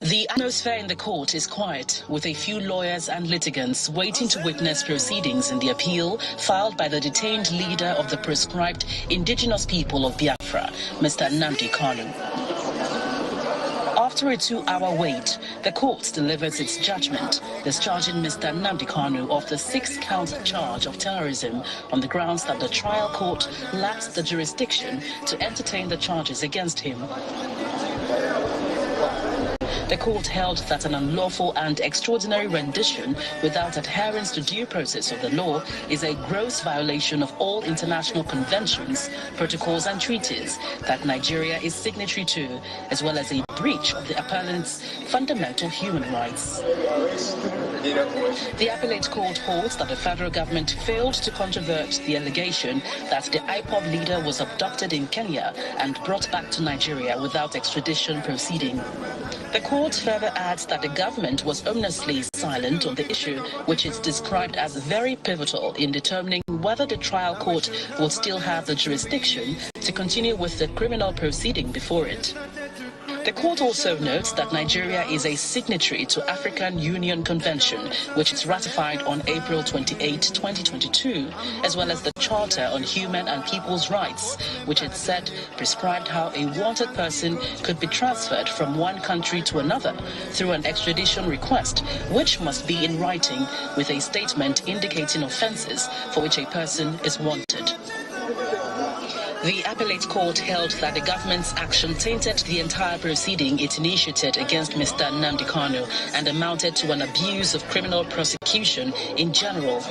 The atmosphere in the court is quiet, with a few lawyers and litigants waiting to witness proceedings in the appeal filed by the detained leader of the proscribed indigenous people of Biafra, Mr. Nnamdi Kanu. After a 2-hour wait, the court delivers its judgment, discharging Mr. Nnamdi Kanu of the 6-count charge of terrorism on the grounds that the trial court lacks the jurisdiction to entertain the charges against him. The court held that an unlawful and extraordinary rendition without adherence to due process of the law is a gross violation of all international conventions, protocols and treaties that Nigeria is signatory to, as well as a breach of the appellant's fundamental human rights. The appellate court holds that the federal government failed to controvert the allegation that the IPOB leader was abducted in Kenya and brought back to Nigeria without extradition proceeding. The court further adds that the government was ominously silent on the issue, which is described as very pivotal in determining whether the trial court will still have the jurisdiction to continue with the criminal proceeding before it. The court also notes that Nigeria is a signatory to African Union Convention, which is ratified on April 28, 2022, as well as the Charter on Human and People's Rights, which it said prescribed how a wanted person could be transferred from one country to another through an extradition request, which must be in writing with a statement indicating offences for which a person is wanted. The appellate court held that the government's action tainted the entire proceeding it initiated against Mr. Nnamdi Kanu and amounted to an abuse of criminal prosecution in general.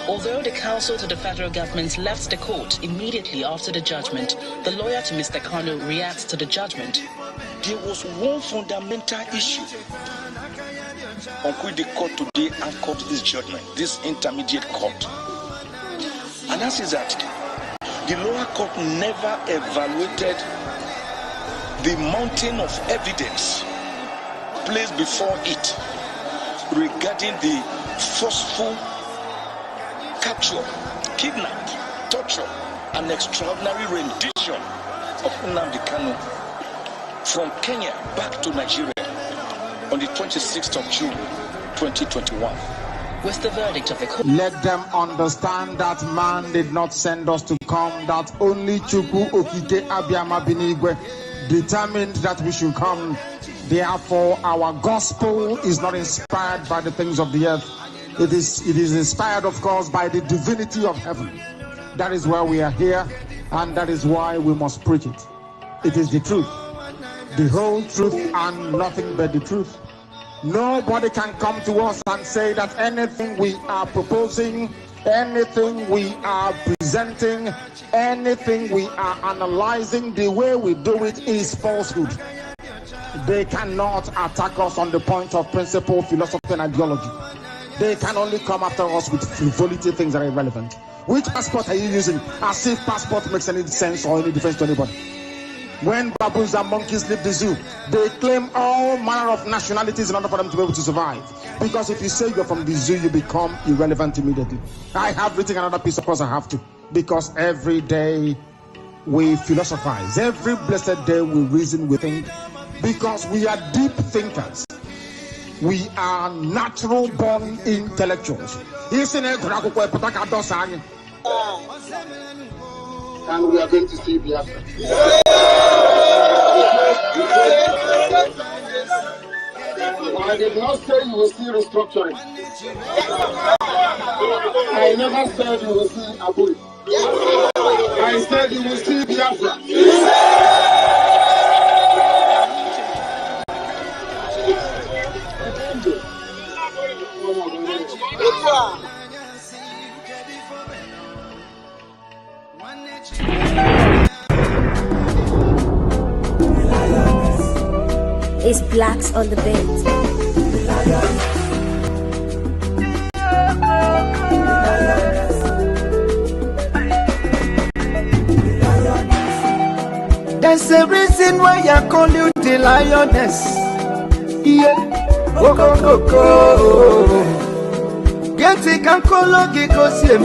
Although the counsel to the federal government left the court immediately after the judgment, the lawyer to Mr. Kanu reacts to the judgment. There was one fundamental issue on which the court today anchored this judgment, this intermediate court. And that is that the lower court never evaluated the mountain of evidence placed before it regarding the forceful capture, kidnap, torture, and extraordinary rendition of Nnamdi Kanu from Kenya back to Nigeria on the 26th of June, 2021. With the verdict of the court, let them understand that man did not send us to come, that only Chukwu Okike Abiyama Binigwe determined that we should come. Therefore, our gospel is not inspired by the things of the earth. It is inspired, of course, by the divinity of heaven. That is why we are here, and that is why we must preach it. It is the truth, the whole truth, and nothing but the truth. Nobody can come to us and say that anything we are proposing, anything we are presenting, anything we are analyzing, the way we do it is falsehood. They cannot attack us on the point of principle, philosophy, and ideology. They can only come after us with frivolity, things that are irrelevant. Which passport are you using? As if passport makes any sense or any difference to anybody. When baboons and monkeys leave the zoo, they claim all manner of nationalities in order for them to be able to survive. Because if you say you're from the zoo, you become irrelevant immediately. I have written another piece, of course I have to. Because every day we philosophize. Every blessed day we reason, we think. Because we are deep thinkers. We are natural born intellectuals. And we are going to see Biafra. I did not say you will see restructuring. I never said you will see Abu. I said you will see Biafra. It's blacks on the beat. There's a reason why I call you the lioness. Yeah, go go go go. Get it can call you because you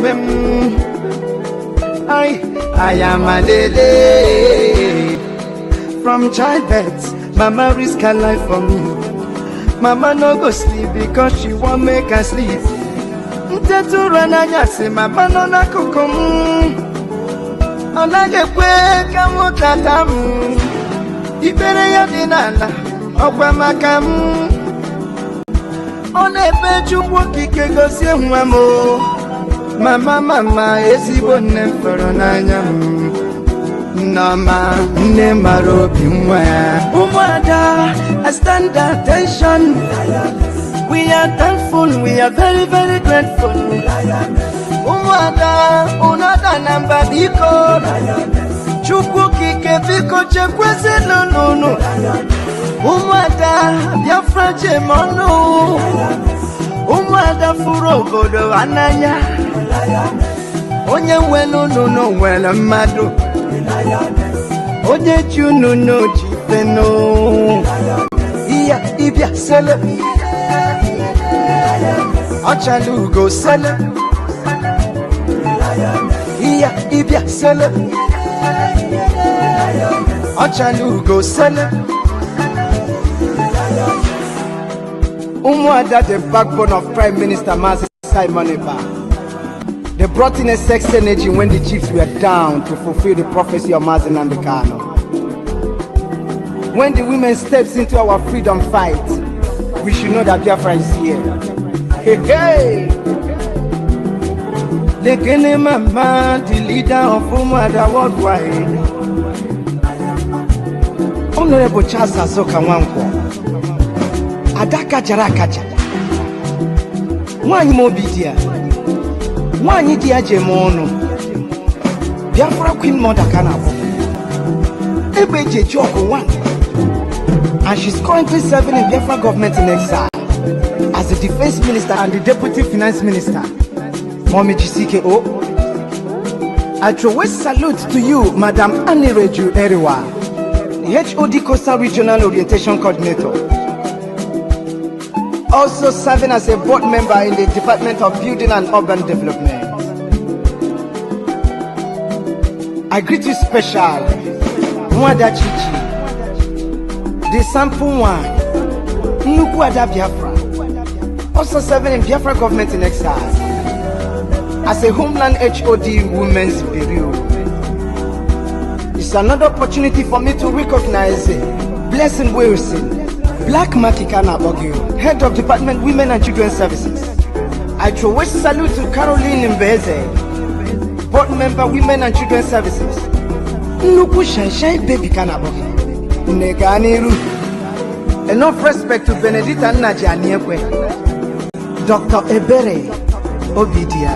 I am a lady. From childbirth, mama risked her life for me. Mama no go sleep because she won't make her sleep. Ntetu rananya se mama no na kukum. Onage kwe kamu tatamu. Ibere ya dinala ogwa makamu. One pechupo kike gosie mwamo. Mama ezigbo nne fọrọ n'anya m. Nneọma nne mara obi nwa ya. Ụmụada, I stand attention. We are thankful, we are very, very grateful. Ụmụada, unada namba biko. Chukwu kike biko chekwezi lulunu. Ụmụada, Biafra chemonu. Ụmụada furu obodo ananya. Onye nwelu nunu nwere mmadụ. Onye ji unu n'oji feno. Iya ibia sele. Ọchala ugo sele. Iya ibia sele. Ọchala ugo sele. Umuada, the backbone of Prime Minister Mazi Simon Ekpa. They brought in a sex energy when the chiefs were down to fulfill the prophecy of Mazi Nnamdi Kanu. When the women steps into our freedom fight, we should know that Biafra is here. Hey, hey! Lekene Mama, the leader of Umuada worldwide. Honorable Charles Azoka Nwankwo. Adaka Jarakaja. Wanyi mobidia. Wanyi dia jemono. Biafra Queen Mother Kanabo. Ebeje Joko one. And she's currently serving in Biafra government in exile as the defense minister and the deputy finance minister. Mommy GCKO. I throw a salute to you, Madam Anireju Eriwa, the HOD Coastal Regional Orientation Coordinator. Also serving as a board member in the Department of Building and Urban Development. I greet you special, Mwada Chichi, the sample one, Nukwada Biafra, also serving in Biafra government in exile as a Homeland HOD Women's Bureau. It's another opportunity for me to recognize Blessing Wilson, Black Makikana Bogio, Head of Department Women and Children Services. I throw a salute to Caroline Mbeze, Board Member Women and Children Services. Nuku Shai Baby Kanabogio. Neganiru. Enough respect to Benedita Najaniekwe, Dr. Ebere Obidia,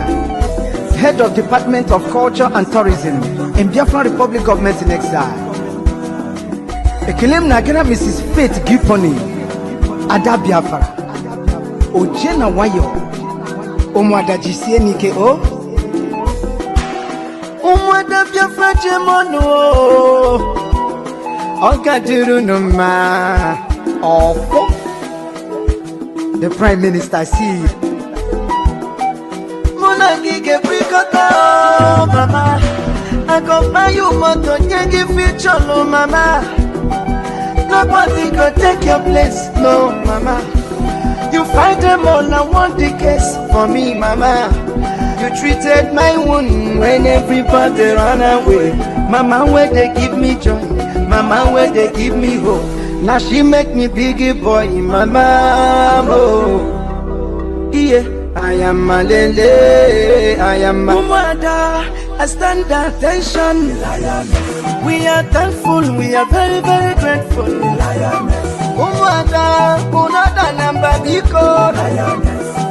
Head of Department of Culture and Tourism in Biafra Republic Government in Exile. Ekelem Nagana Mrs. Faith Giponi, Ada Biafra, Ojena Wayo, Omwada Jisie Nike O, Omwada Biafra Jemono, Ogadiru Numa, Ofo, the Prime Minister see. Monagi Gebrikota, Mama, I go buy you moto, Nyangi feature, Mama. Nobody go take your place, no, Mama. You fight them all, I want the case for me, Mama. You treated my wound when everybody ran away. Mama, where they give me joy, Mama, where they give me hope. Now she make me biggie boy, Mama. Oh, yeah, I am a lele, I am a Umada, I stand attention. We are thankful, we are very, very grateful. Umada, unada namba biko.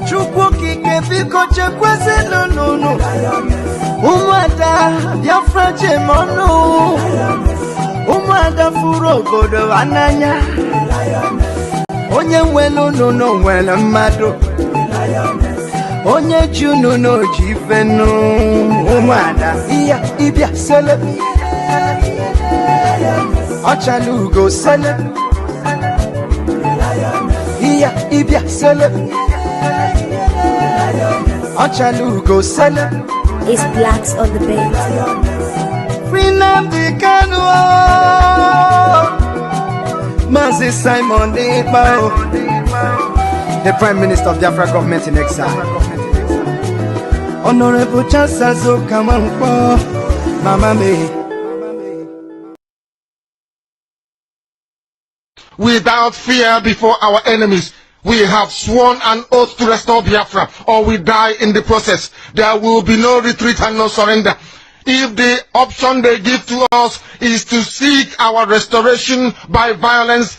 Chukwu kike biko chekwezi lulunu. Umada, Biafra chemonu. Umada furu obodo ananya. Onye nwelu nunu nwere mmadụ. Onye ji unu n'oji fenu. Umada, iya ibia sele. Ọchala ugo sele. Iya ibia sele. Ọchala ugo sele. It's blacks on the beat. Nnamdi Kanu, Mazi Simon Ekpa, the Prime Minister of Biafra government in exile. Honorable Chancellor Zokamanpo, Mama me. Without fear before our enemies, we have sworn an oath to restore Biafra, or we die in the process. There will be no retreat and no surrender. If the option they give to us is to seek our restoration by violence,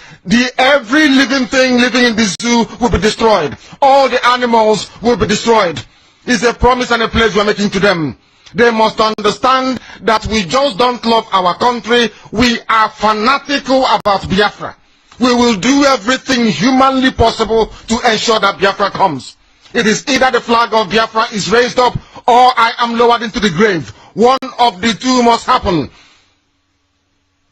every living thing living in the zoo will be destroyed. All the animals will be destroyed. It's a promise and a pledge we're making to them. They must understand that we just don't love our country. We are fanatical about Biafra. We will do everything humanly possible to ensure that Biafra comes. It is either the flag of Biafra is raised up or I am lowered into the grave. One of the two must happen.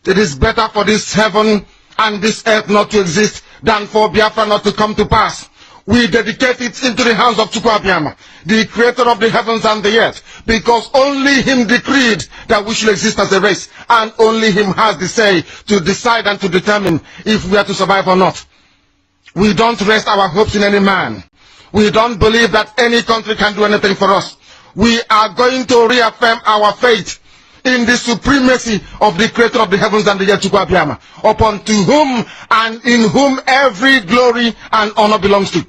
It is better for this heaven and this earth not to exist than for Biafra not to come to pass. We dedicate it into the hands of Chukwu Abiyama, the creator of the heavens and the earth, because only him decreed that we should exist as a race, and only him has the say to decide and to determine if we are to survive or not. We don't rest our hopes in any man. We don't believe that any country can do anything for us. We are going to reaffirm our faith in the supremacy of the creator of the heavens and the earth, Chukwu Abiyama, upon to whom and in whom every glory and honor belongs to.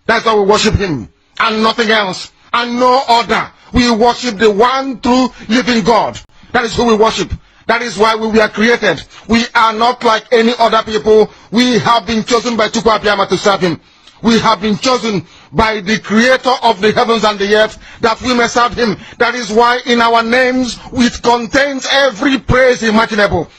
That's why we worship him and nothing else and no other. We worship the one true living God. That is who we worship. That is why we were created. We are not like any other people. We have been chosen by Chukwu Abiyama to serve him. We have been chosen by the creator of the heavens and the earth that we may serve him. That is why in our names it contains every praise imaginable.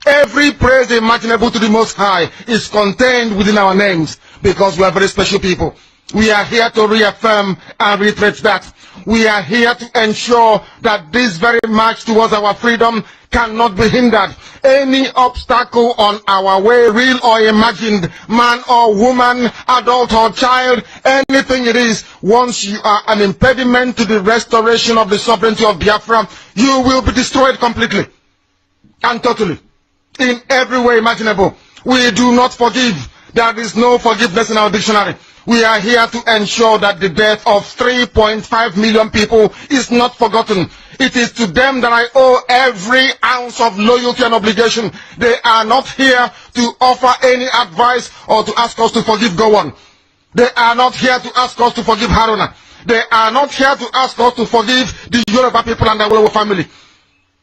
Every praise imaginable to the Most High is contained within our names, because we are very special people. We are here to reaffirm and reiterate that. We are here to ensure that this very march towards our freedom cannot be hindered. Any obstacle on our way, real or imagined, man or woman, adult or child, anything it is, once you are an impediment to the restoration of the sovereignty of Biafra, you will be destroyed completely and totally. In every way imaginable. We do not forgive. There is no forgiveness in our dictionary. We are here to ensure that the death of 3.5 million people is not forgotten. It is to them that I owe every ounce of loyalty and obligation. They are not here to offer any advice or to ask us to forgive Gowon. They are not here to ask us to forgive Haruna. They are not here to ask us to forgive the Yoruba people and the Awolowo family.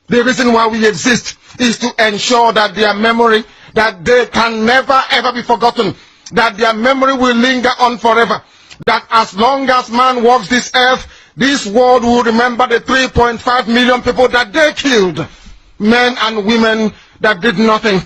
The reason why we exist is to ensure that their memory, that they can never ever be forgotten, that their memory will linger on forever, that as long as man walks this earth, this world will remember the 3.5 million people that they killed, men and women that did nothing,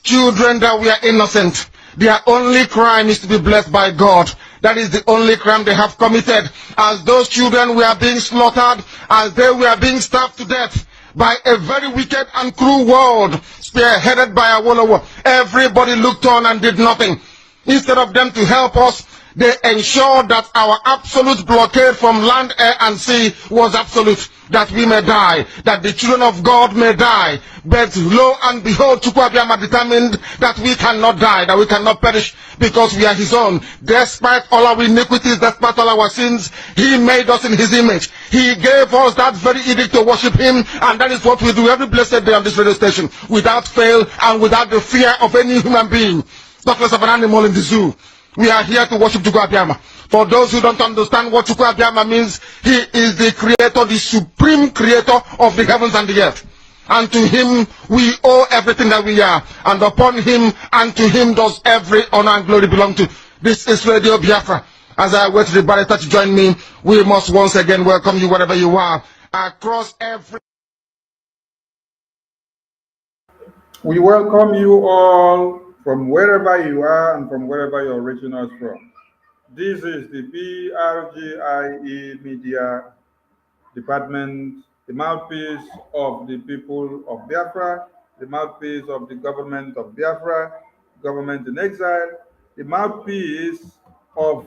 children that were innocent. Their only crime is to be blessed by God. That is the only crime they have committed. As those children were being slaughtered, as they were being starved to death, by a very wicked and cruel world, spearheaded by Awolowo. Everybody looked on and did nothing. Instead of them to help us, they ensured that our absolute blockade from land, air, and sea was absolute, that we may die, that the children of God may die. But lo and behold, Chukwu Abiyama determined that we cannot die, that we cannot perish, because we are his own. Despite all our iniquities, despite all our sins, he made us in his image. He gave us that very edict to worship him, and that is what we do every blessed day on this radio station, without fail and without the fear of any human being, not less of an animal in the zoo. We are here to worship Chukwu Abiyama. For those who don't understand what Chukwu Abiyama means, he is the creator, the supreme creator of the heavens and the earth. And to him we owe everything that we are. And upon him and to him does every honor and glory belong to. This is Radio Biafra. As I wait for the barrister to join me, we must once again welcome you wherever you are, across every... We welcome you all from wherever you are and from wherever you're reaching us from. This is the BRGIE Media Department, the mouthpiece of the people of Biafra, the mouthpiece of the government of Biafra, government in exile, the mouthpiece of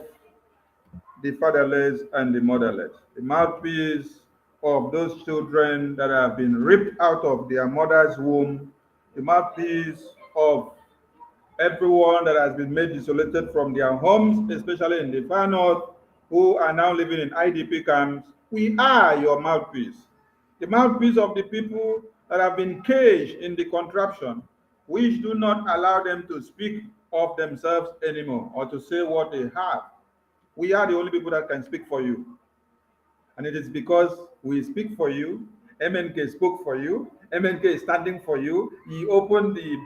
the fatherless and the motherless, the mouthpiece of those children that have been ripped out of their mother's womb, the mouthpiece of everyone that has been made isolated from their homes, especially in the far north, who are now living in IDP camps. We are your mouthpiece, the mouthpiece of the people that have been caged in the contraption, which do not allow them to speak of themselves anymore or to say what they have. We are the only people that can speak for you. And it is because we speak for you. MNK spoke for you. MNK is standing for you. He opened the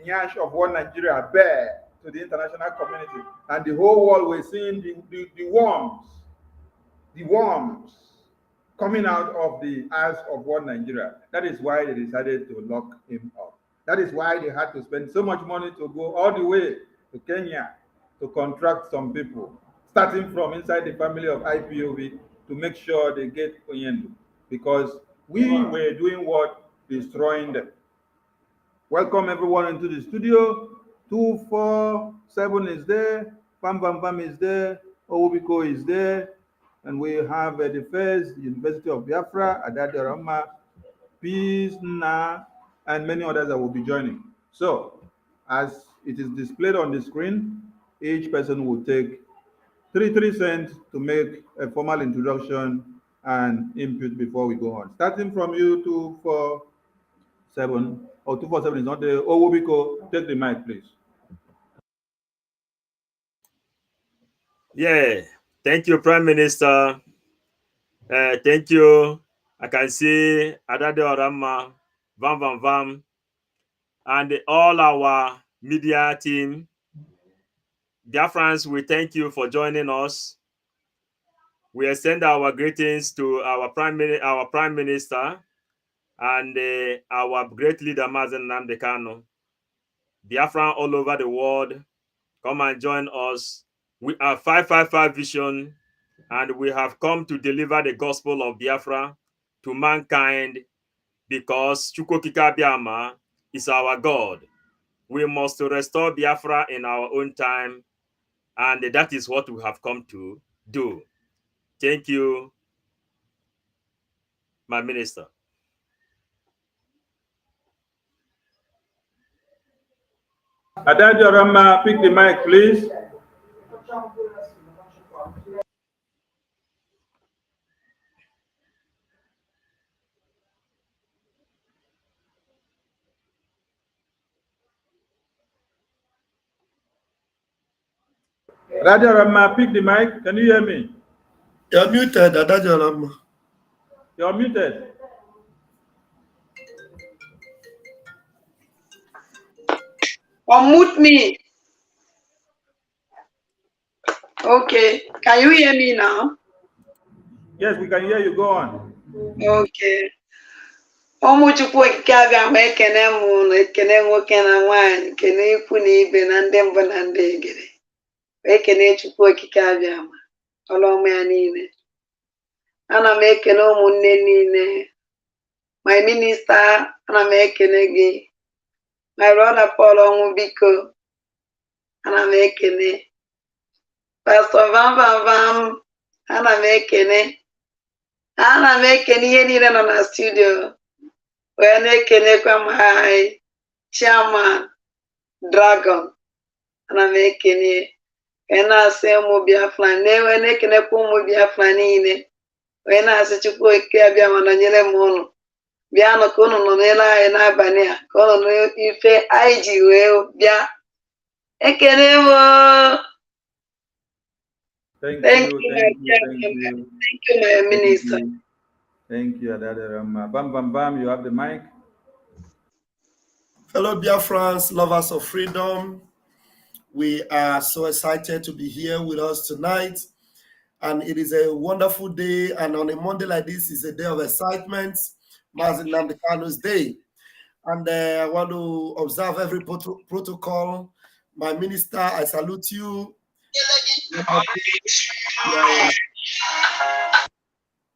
nyash of one Nigeria bare to the international community. And the whole world was seeing the worms coming out of the eyes of one Nigeria. That is why they decided to lock him up. That is why they had to spend so much money to go all the way to Kenya to contract some people, starting from inside the family of IPOB, to make sure they get Oyendu, because we were doing what? Destroying them. Welcome everyone into the studio. 247 is there, Bam Bam Bam is there, Owubiko is there, and we have the first University of Biafra, Adade Rama, Peace, Na, and many others that will be joining. So, as it is displayed on the screen, each person will take 3 cents to make a formal introduction and input before we go on. Starting from you, 247, or 247 is not there. Owubiko, take the mic, please. Yeah, thank you, Prime Minister. Thank you. I can see Adade Orama, Vam Vam Vam, and all our media team. BIAFRANS, we thank you for joining us. We extend our greetings to our Prime Minister and our great leader, Mazi Nnamdi Kanu. Biafran all over the world, come and join us. We are 555 Vision, and we have come to deliver the gospel of Biafra to mankind, because Chukwokika Biama is our God. We must restore Biafra in our own time, and that is what we have come to do. Thank you, my minister. Adade Rama, pick the mic, please. Adade Rama, pick the mic. Can you hear me? You're muted, Adade Rama. You're muted. Unmute me. Okay. Can you hear me now? Yes, we can hear you. Go on. Okay. Chukwu okike abịa ma ekene m unu, ekene nwoke na nwaanyị, ekene ikwu na ibe na ndị mbụ na ndị egede. Ekene Chukwu okike abịa ma ọrụ ọma ya niile. Ana m ekene ụmụnne niile. My minister, ana m ekene gị. My brother Paul Onwubiko, ana m ekene. Pastor Vam Vam Vam, ana m ekene. Ana m ekene ihe niile nọ na studio. Wee na-ekenekwa my chairman Dragon. Ana m ekene. Wee na-asị ụmụ Biafra, wee na-ekenekwa ụmụ Biafra niile. Wee na-asị Chukwu okike abịa ma nọnyere m unu. Bịanụ ka unu nọ n'elu anyị n'abalị a, ka unu n'ife anyị ji wee bịa. Ekene m. Thank you, my minister. Thank you, Adade Rama. Bam Bam Bam, you have the mic. Fellow BIAFRANS, lovers of freedom, we are so excited to be here with us tonight. And it is a wonderful day. And on a Monday like this is a day of excitement, Mazi Nnamdi Kanu's day. And I want to observe every protocol. My minister, I salute you.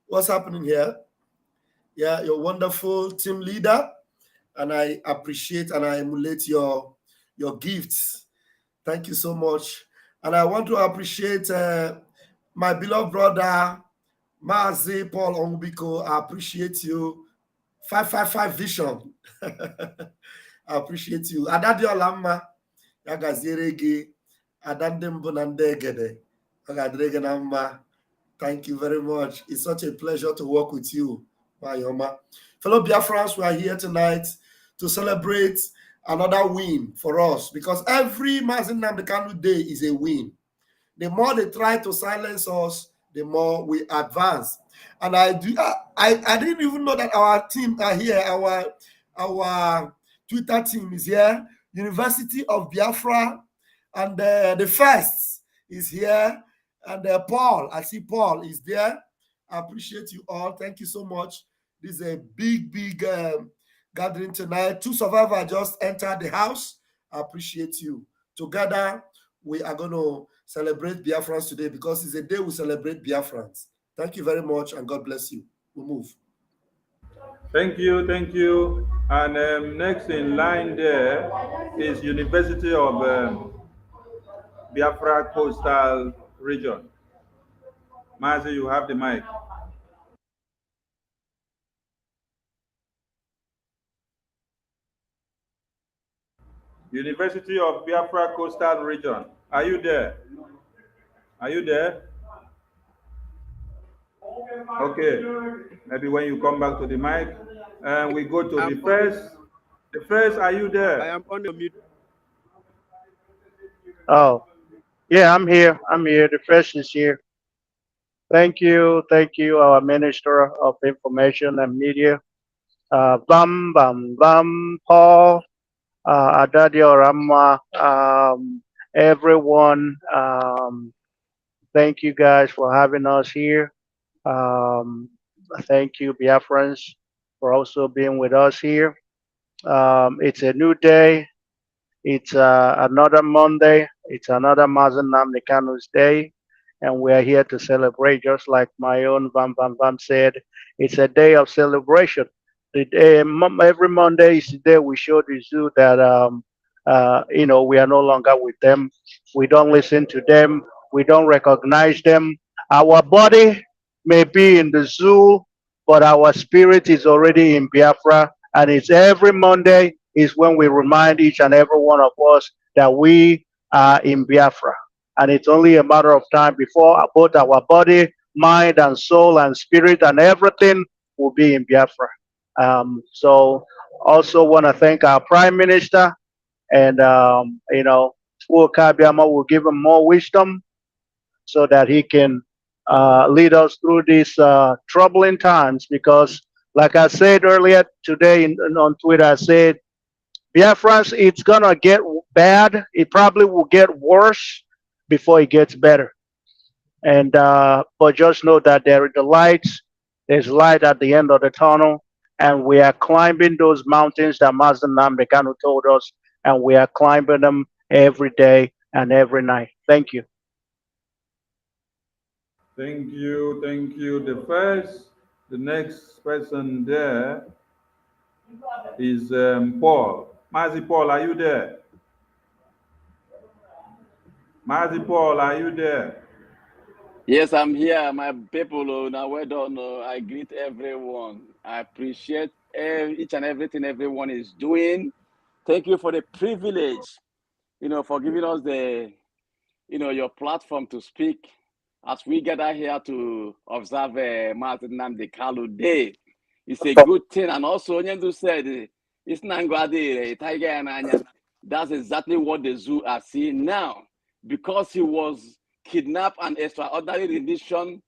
What's happening here? Yeah, you're a wonderful team leader, and I appreciate and I emulate your gifts. Thank you so much. And I want to appreciate my beloved brother, Mazi Paul Onwubiko. I appreciate you. 555 Vision. I appreciate you. Adade Olama, Yagaziregi, Adandembo Nandegede, Agadreganamba. Thank you very much. It's such a pleasure to work with you, Mayoma. Fellow Biafrans, we are here tonight to celebrate another win for us because every Mazi Nnamdi Kanu day is a win. The more they try to silence us, the more we advance. And I didn't even know that our team are here. Our Twitter team is here. University of Biafra, and the first is here. And Paul, I see Paul is there. I appreciate you all. Thank you so much. This is a big gathering tonight. 2 survivors just entered the house. I appreciate you. Together, we are going to celebrate Biafrans today because it's a day we celebrate Biafrans. Thank you very much, and God bless you. We'll move. Thank you, thank you. And next in line there is University of Biafra Coastal Region. Mazi, you have the mic. University of Biafra Coastal Region. Are you there? Are you there? Okay. Maybe when you come back to the mic, and we go to the first. The first, are you there? I am on the mute. Oh, yeah, I'm here. I'm here. The first is here. Thank you, our Minister of Information and Media, Bam Paul, Adadio Rama, everyone. Thank you guys for having us here. Thank you, Biafrans, for also being with us here. It's a new day. It's another Monday. It's another Mazi Nnamdi Kanu's day. And we are here to celebrate, just like my own Vam said. It's a day of celebration. The day, every Monday is the day we show the zoo that, we are no longer with them. We don't listen to them. We don't recognize them. Our body may be in the zoo, but our spirit is already in Biafra. And it's every Monday is when we remind each and every one of us that we are in Biafra. And it's only a matter of time before both our body, mind, and soul, and spirit, and everything will be in Biafra. So also want to thank our Prime Minister, and Kabiama will give him more wisdom so that he can lead us through these troubling times. Because, like I said earlier today on Twitter, I said, Biafrans, it's gonna get bad. It probably will get worse before it gets better. And but just know that there are the lights. There's light at the end of the tunnel, and we are climbing those mountains that Mazi Nnamdi Kanu told us, and we are climbing them every day and every night. Thank you. Thank you, thank you. The next person there is Paul. Mazi Paul, are you there? Mazi Paul, are you there? Yes, I'm here, my people. Now, well done. I greet everyone. I appreciate each and everything everyone is doing. Thank you for the privilege, for giving us the, your platform to speak as we gather here to observe Mazi Nnamdi Kanu Day. It's a good thing. And also, Onyendu said, it's Nangwadi, Tiger and Anya. That's exactly what the zoo are seeing now. Because he was kidnapped and extraordinary rendition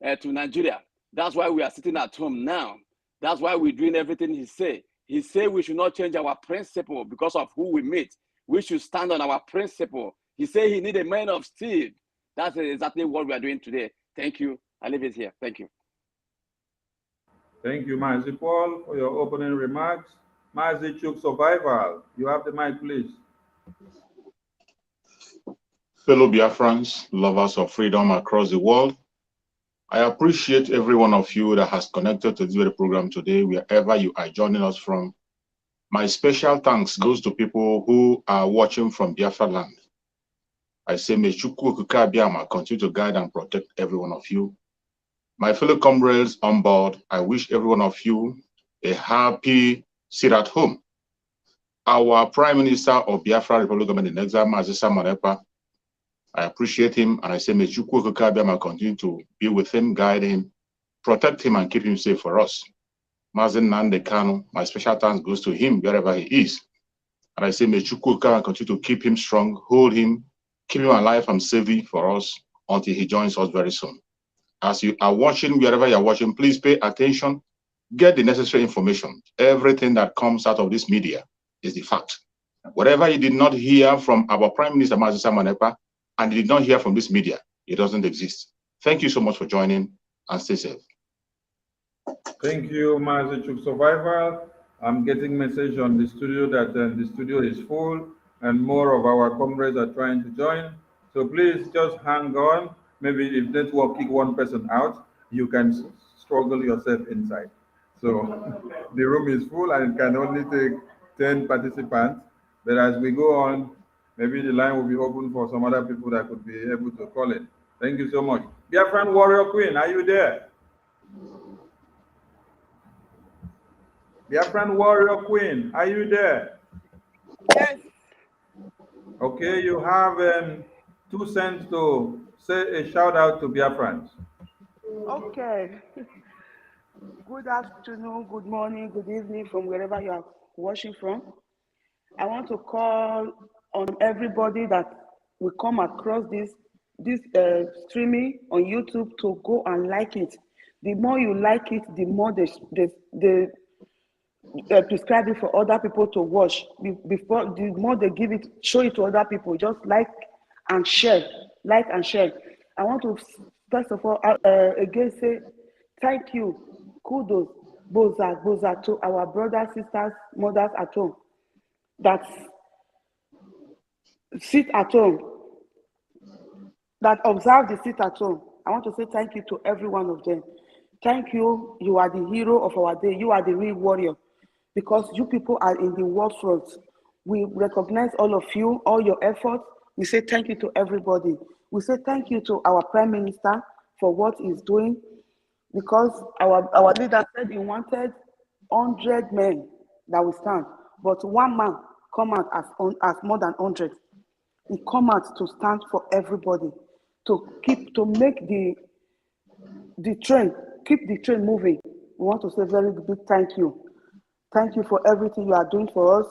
to Nigeria. That's why we are sitting at home now. That's why we're doing everything he say. He said we should not change our principle because of who we meet. We should stand on our principle. He said he need a man of steel. That's exactly what we are doing today. Thank you. I leave it here. Thank you. Thank you, Mazi Paul, for your opening remarks. Mazi Chuk Survival, you have the mic, please. Fellow Biafrans, lovers of freedom across the world, I appreciate every one of you that has connected to this very program today, wherever you are joining us from. My special thanks goes to people who are watching from Biafra land. I say, may Chukwu Okike Abiama continue to guide and protect every one of you. My fellow comrades on board, I wish every one of you a happy sit at home. our Prime Minister of Biafra Republic Government in Exile, Mazi Ekpa. I appreciate him, and I say, may Chukwu Okike Abiama continue to be with him, guide him, protect him, and keep him safe for us. Mazi Nnamdi Kanu, my special thanks goes to him wherever he is. And I say, may Chukwu Okike continue to keep him strong, hold him, keep him alive and safe for us until he joins us very soon. As you are watching, wherever you're watching, please pay attention, get the necessary information. Everything that comes out of this media is the fact. Whatever you did not hear from our Prime Minister, Mazi Ekpa, and you did not hear from this media, it doesn't exist. Thank you so much for joining, and stay safe. Thank you, Mazi Chuk Survival. I'm getting message on the studio that the studio is full and more of our comrades are trying to join. So please just hang on. Maybe if network kick one person out, you can struggle yourself inside. So the room is full and it can only take 10 participants. But as we go on, maybe the line will be open for some other people that could be able to call in. Thank you so much. Biafran Warrior Queen, are you there? Biafran Warrior Queen, are you there? Yes. Okay, you have 2 cents to say a shout out to Biafrans. Okay. Good afternoon, good morning, good evening from wherever you are watching from. I want to call on everybody that will come across this streaming on YouTube to go and like it. The more you like it, the more they prescribe it for other people to watch. Before, the more they give it, show it to other people. Just like and share, like and share. I want to first of all again say thank you, kudos, boza to our brothers, sisters, mothers at home that sit at home, that observe the sit at home. I want to say thank you to every one of them. Thank you. You are the hero of our day. You are the real warrior because you people are in the war front. We recognize all of you, all your efforts. We say thank you to everybody. We say thank you to our Prime Minister for what he's doing because our leader said he wanted 100 men that will stand, but one man come out as more than 100. He come out to stand for everybody, to make the train, keep the train moving. We want to say very big thank you. Thank you for everything you are doing for us.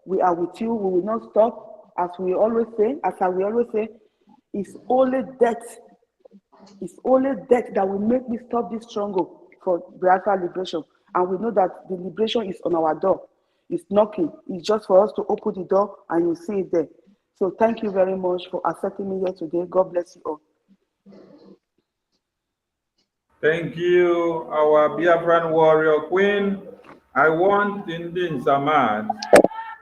We are with you. We will not stop. As we always say, it's only death. It's only death that will make me stop this struggle for Biafra liberation. And we know that the liberation is on our door. It's knocking. It's just for us to open the door and you'll see it there. So thank you very much for accepting me here today. God bless you all. Thank you, our Biafran Warrior Queen. I want Indian Samad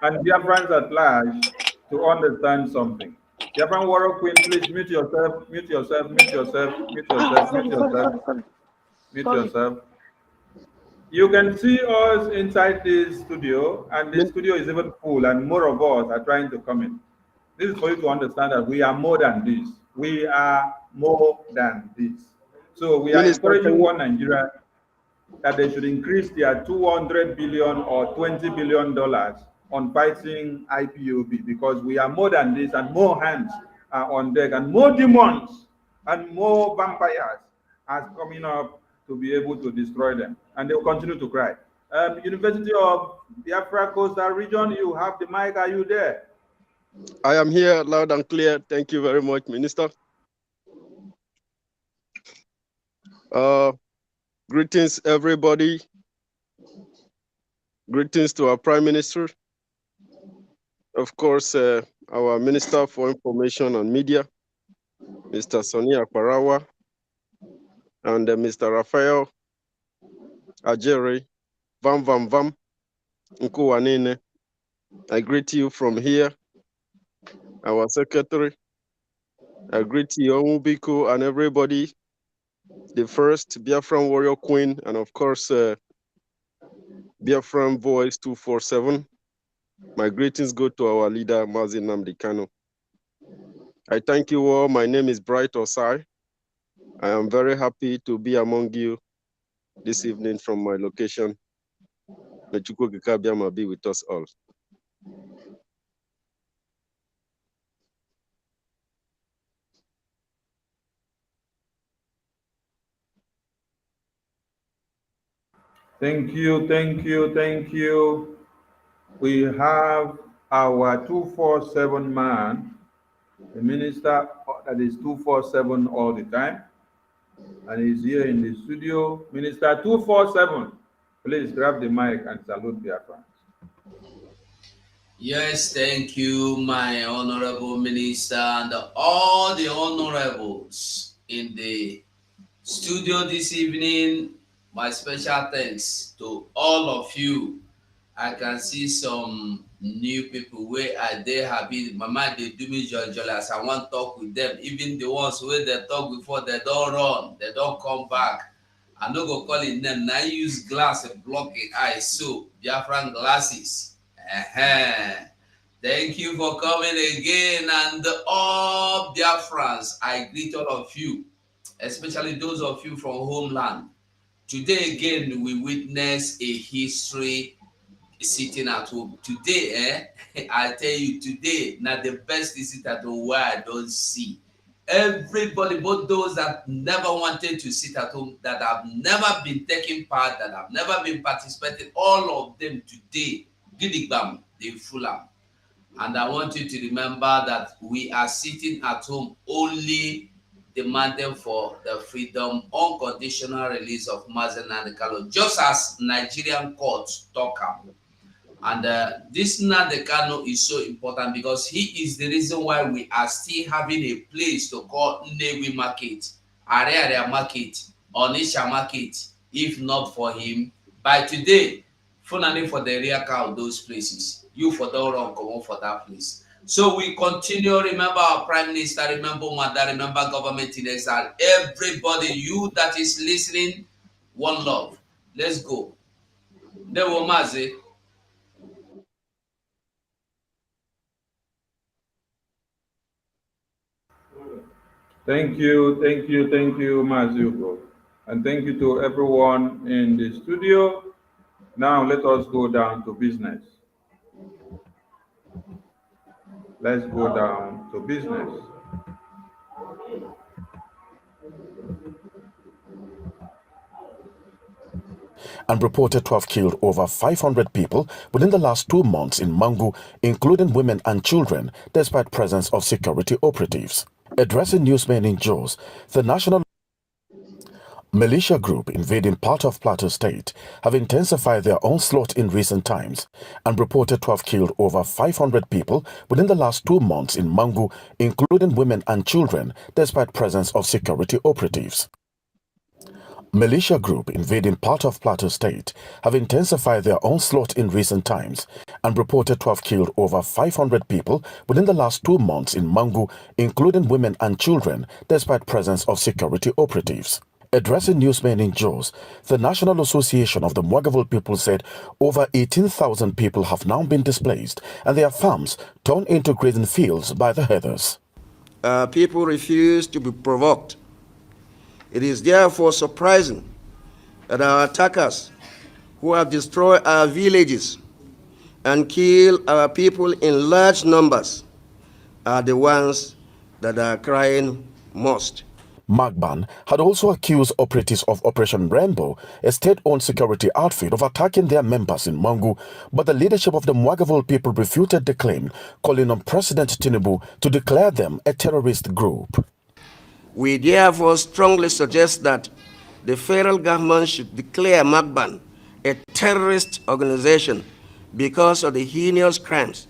and Biafrans at large to understand something. Biafran Warrior Queen, please mute yourself, mute yourself, mute yourself, mute yourself, mute yourself, mute yourself. You can see us inside this studio, and the studio is even full, and more of us are trying to come in. This is for you to understand that we are more than this. We are more than this. So we are encouraging one Nigeria that they should increase their $200 billion or $20 billion on fighting IPOB because we are more than this and more hands are on deck and more demons and more vampires are coming up to be able to destroy them. And they will continue to cry. University of Biafra Coastal Region, you have the mic. Are you there? I am here loud and clear. Thank you very much, Minister. Greetings, everybody. Greetings to our Prime Minister. Of course, our Minister for Information and Media, Mr. Sonny Akparawa, and Mr. Raphael Ajere, Vam, Nkuwanine. I greet you from here. Our Secretary, I greet you, Omubiko, and everybody. The first Biafran Warrior Queen, and of course, Biafran Voice 247. My greetings go to our leader, Mazi Nnamdi Kanu. I thank you all. My name is Bright Osai. I am very happy to be among you this evening from my location. May Chukwu Okike Abiama be with us all. Thank you, thank you, thank you. We have our 247 man, the minister that is 247 all the time, and he's here in the studio. Minister 247, please grab the mic and salute BIAFRANS. Yes, thank you, my honorable minister, and all the honorables in the studio this evening. My special thanks to all of you. I can see some new people where I they happy. My mind they do me jolly as I want to talk with them. Even the ones where they talk before, they don't run, they don't come back. I no go call it them. Now use glass and block the eye. So Biafran glasses. Thank you for coming again, and all Biafrans. I greet all of you, especially those of you from homeland. Today again, we witness a history sitting at home. Today, I tell you, today, not the best sit at home where I don't see. Everybody, both those that never wanted to sit at home, that have never been taking part, that have never been participating, all of them today, gidigbam, they full up. And I want you to remember that we are sitting at home only demanding for the freedom, unconditional release of Mazi Nnamdi Kanu, just as Nigerian courts talk about. And this Nnamdi Kanu is so important because he is the reason why we are still having a place to call Nnewi Market, Area Market, Onisha Market. If not for him, by today, funny for the rear car of those places. You for the wrong, come on for that place. So we continue. Remember our Prime Minister, remember Mother, remember government in exile. Everybody, you that is listening, one love. Let's go. Nnewi Mazi. Thank you, thank you, thank you, Mazi. And thank you to everyone in the studio. Now let us go down to business. Let's go down to business. And reported to have killed over 500 people within the last 2 months in Mangu, including women and children, despite presence of security operatives. Addressing newsmen in Jos, the national militia group invading part of Plateau State have intensified their onslaught in recent times and reported to have killed over 500 people within the last 2 months in Mangu, including women and children, despite presence of security operatives. Militia group invading part of Plateau State have intensified their onslaught in recent times and reported to have killed over 500 people within the last 2 months in Mangu, including women and children, despite presence of security operatives. Addressing newsmen in Jos, the National Association of the Mwagavul people said over 18,000 people have now been displaced and their farms turned into grazing fields by the herders. People refuse to be provoked. It is therefore surprising that our attackers, who have destroyed our villages and killed our people in large numbers, are the ones that are crying most. Magban had also accused operatives of Operation Rainbow, a state-owned security outfit, of attacking their members in Mangu, but the leadership of the Mwagavul people refuted the claim, calling on President Tinubu to declare them a terrorist group. We therefore strongly suggest that the federal government should declare Magban a terrorist organization because of the heinous crimes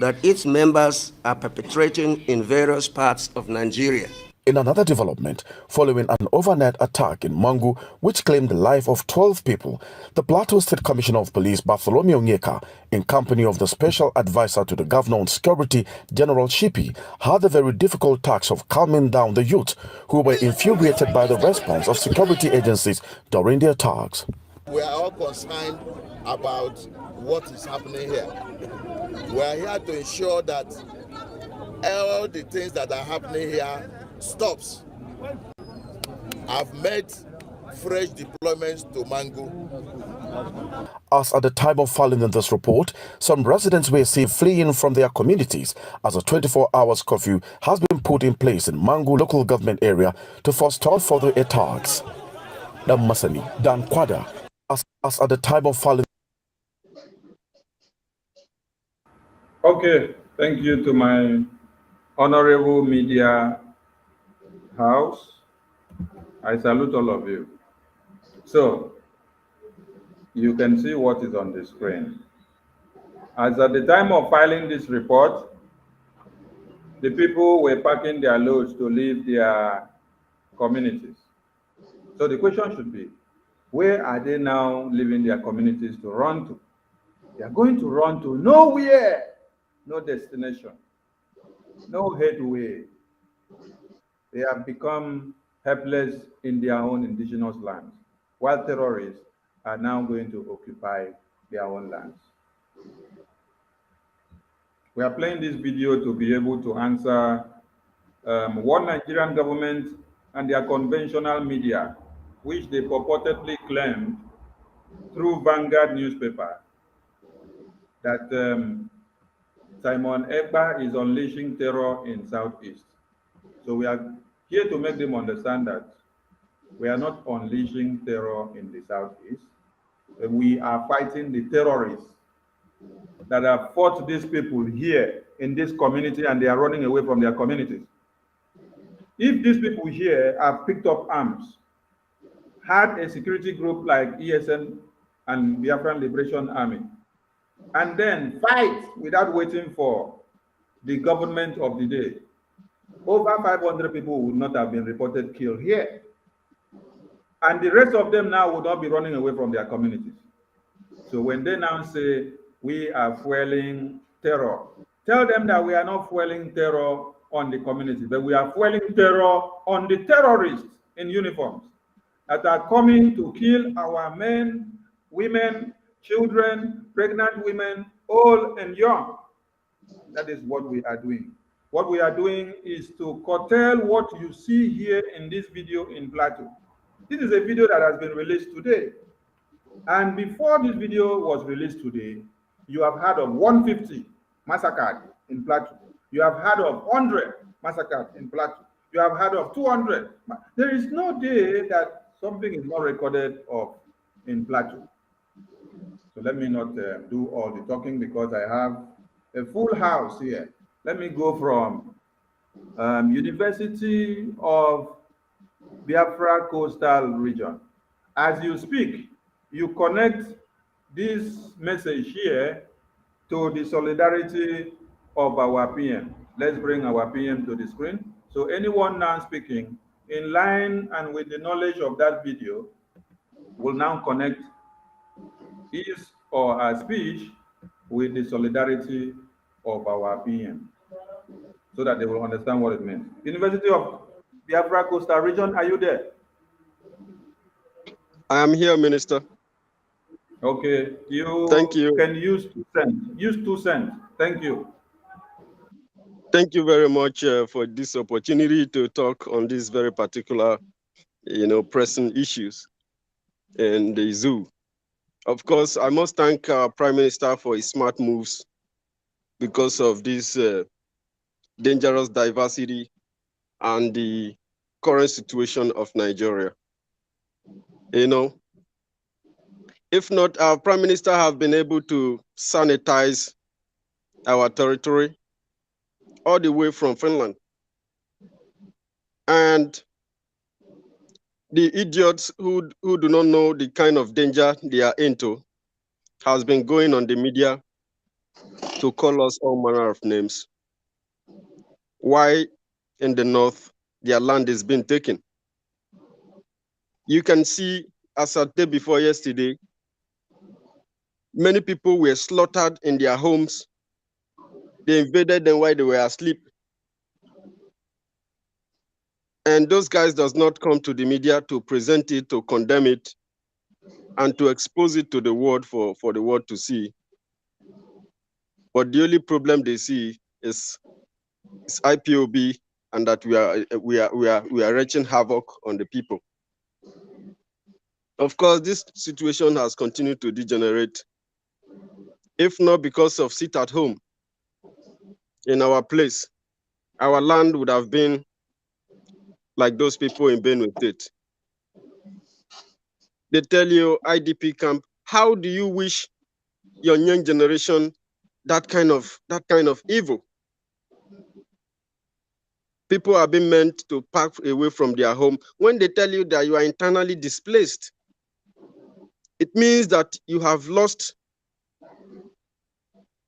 that its members are perpetrating in various parts of Nigeria. In another development, following an overnight attack in Mangu, which claimed the life of 12 people, the Plateau State Commissioner of Police, Bartholomew Onyeka, in company of the Special Advisor to the Governor on Security, General Shipi, had the very difficult task of calming down the youth who were infuriated by the response of security agencies during the attacks. We are all concerned about what is happening here. We are here to ensure that all the things that are happening here stops. I've made fresh deployments to Mangu. As at the time of filing in this report, some residents were seen fleeing from their communities as a 24-hour curfew has been put in place in Mangu local government area to forestall further attacks. The Masani, Dan Kwada, as at the time of filing. Okay, thank you to my honorable media house. I salute all of you. So, you can see what is on the screen. As at the time of filing this report, the people were packing their loads to leave their communities. So the question should be, where are they now leaving their communities to run to? They are going to run to nowhere, no destination, no headway. They have become helpless in their own indigenous lands, while terrorists are now going to occupy their own lands. We are playing this video to be able to answer what Nigerian government and their conventional media, which they purportedly claimed through Vanguard newspaper, that Simon Ekpa is unleashing terror in Southeast. So we are here to make them understand that we are not unleashing terror in the Southeast. We are fighting the terrorists that have fought these people here in this community and they are running away from their communities. If these people here have picked up arms, had a security group like ESN and Biafran Liberation Army, and then fight without waiting for the government of the day, over 500 people would not have been reported killed here. And the rest of them now would not be running away from their communities. So when they now say, we are fueling terror, tell them that we are not fueling terror on the community, but we are fueling terror on the terrorists in uniforms that are coming to kill our men, women, children, pregnant women, old and young. That is what we are doing. What we are doing is to curtail what you see here in this video in Plateau. This is a video that has been released today. And before this video was released today, you have heard of 150 massacred in Plateau. You have heard of 100 massacred in Plateau. You have heard of 200. There is no day that something is not recorded of in Plateau. So let me not do all the talking because I have a full house here. Let me go from University of Biafra Coastal Region. As you speak, you connect this message here to the solidarity of our PM. Let's bring our PM to the screen. So anyone now speaking in line and with the knowledge of that video will now connect his or her speech with the solidarity of our PM so that they will understand what it means. University of Biafra Coastal Region, are you there? I am here, Minister. Okay, Thank you. Can use 2 cents. Use 2 cents. Thank you. Thank you very much for this opportunity to talk on these very particular, pressing issues in the zoo. Of course, I must thank our Prime Minister for his smart moves because of this dangerous diversity and the current situation of Nigeria. If not, our Prime Minister have been able to sanitize our territory all the way from Finland. And the idiots who do not know the kind of danger they are into has been going on the media to call us all manner of names. Why in the north their land is being taken? You can see, as a day before yesterday, many people were slaughtered in their homes. They invaded them while they were asleep. And those guys does not come to the media to present it, to condemn it, and to expose it to the world for the world to see. But the only problem they see is IPOB and that we are wreaking havoc on the people. Of course, this situation has continued to degenerate. If not because of sit at home in our place, our land would have been like those people in Benue State. They tell you IDP camp. How do you wish your young generation that kind of evil? People are being meant to pack away from their home. When they tell you that you are internally displaced, it means that you have lost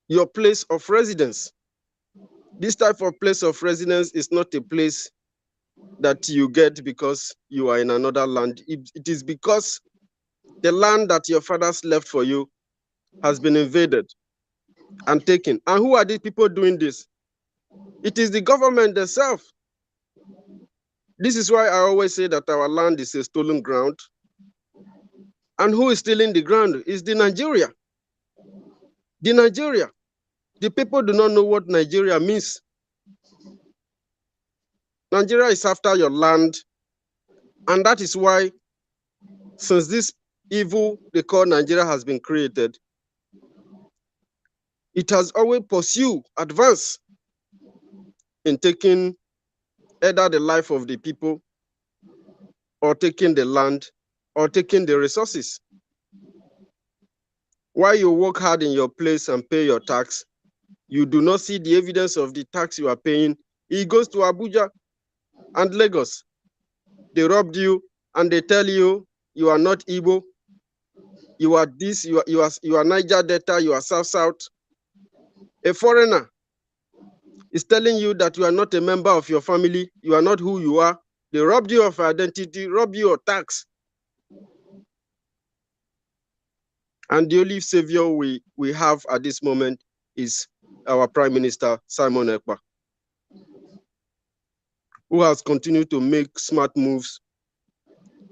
your place of residence. This type of place of residence is not a place that you get because you are in another land. It is because the land that your fathers left for you has been invaded and taken. And who are these people doing this? It is the government themselves. This is why I always say that our land is a stolen ground. And who is stealing the ground? Is the Nigeria. The Nigeria. The people do not know what Nigeria means. Nigeria is after your land. And that is why, since this evil they call Nigeria has been created, it has always pursued, advance in taking either the life of the people or taking the land or taking the resources. While you work hard in your place and pay your tax, you do not see the evidence of the tax you are paying. It goes to Abuja and Lagos. They robbed you and they tell you you are not Igbo, you are this, you are Niger Delta, you are South. A foreigner is telling you that you are not a member of your family, you are not who you are. They robbed you of identity, robbed you of tax. And the only savior we have at this moment is our Prime Minister, Simon Ekpa, who has continued to make smart moves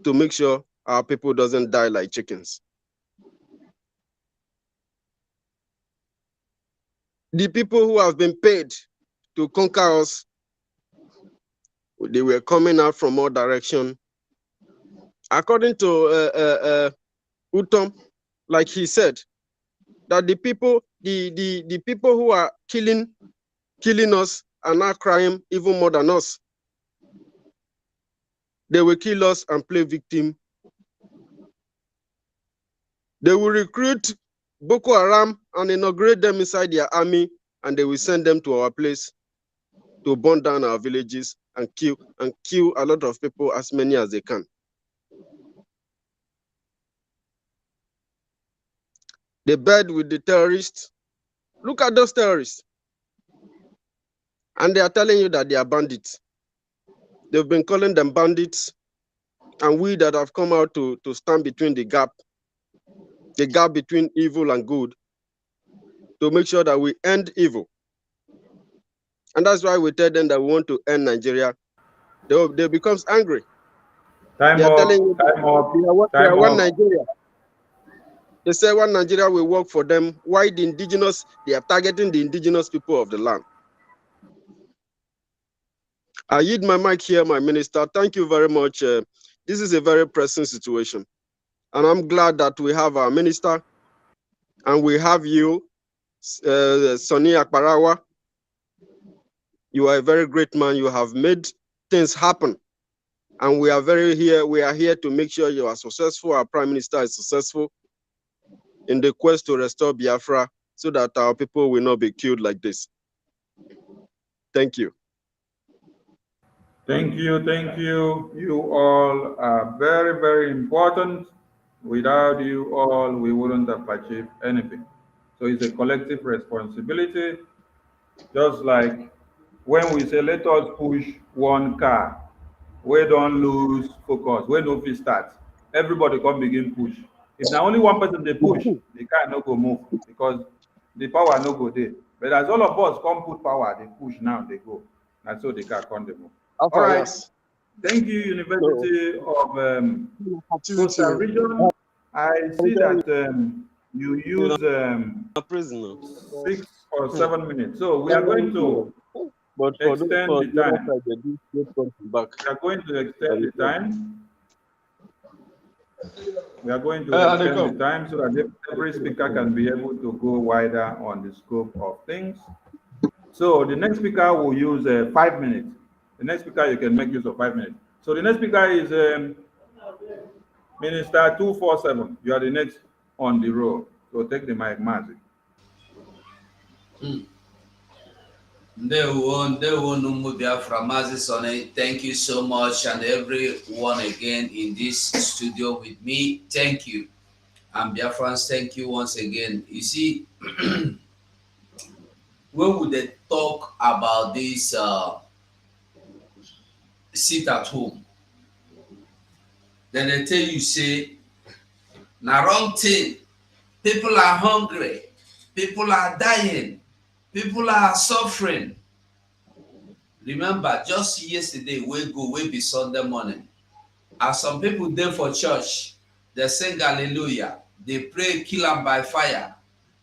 to make sure our people doesn't die like chickens. The people who have been paid to conquer us, they were coming out from all directions. According to Utom, like he said, that the people who are killing us are now crying even more than us. They will kill us and play victim. They will recruit Boko Haram and inaugurate them inside their army, and they will send them to our place to burn down our villages and kill a lot of people, as many as they can. They bed with the terrorists. Look at those terrorists. And they are telling you that they are bandits. They've been calling them bandits. And we that have come out to stand between the gap between evil and good, to make sure that we end evil. And that's why we tell them that we want to end Nigeria. They become angry. They are telling you that they are one Nigeria. They say one Nigeria will work for them. Why the indigenous? They are targeting the indigenous people of the land. I yield my mic here, my minister. Thank you very much. This is a very pressing situation. And I'm glad that we have our minister and we have you, Sonny Akparawa. You are a very great man. You have made things happen. And we are here to make sure you are successful. Our Prime Minister is successful in the quest to restore Biafra so that our people will not be killed like this. Thank you. Thank you. You all are very, very important. Without you all, we wouldn't have achieved anything. So it's a collective responsibility. Just like when we say, let us push one car, we don't lose focus, we don't start. Everybody come begin push. If now only one person they push, the car no go move because the power no go there. But as all of us come put power, they push now, they go. And so the car can't move. All right. Thank you, University of Coastal Region. I see that you use 6 or 7 minutes. So we are going to extend the time. We are going to extend the time. We are going to extend the time so that every speaker can be able to go wider on the scope of things. So the next speaker will use 5 minutes. The next speaker, you can make use of 5 minutes. So the next speaker is Minister 247. You are the next on the row. So take the mic, Mazi. Mazi, thank you so much, and everyone again in this studio with me, thank you. And BIAFRANS, thank you once again. You see, when would they talk about this sit at home, then they tell you, say, na wrong thing. People are hungry. People are dying. People are suffering. Remember, just yesterday, we be Sunday morning. As some people there for church, they sing hallelujah. They pray, kill them by fire.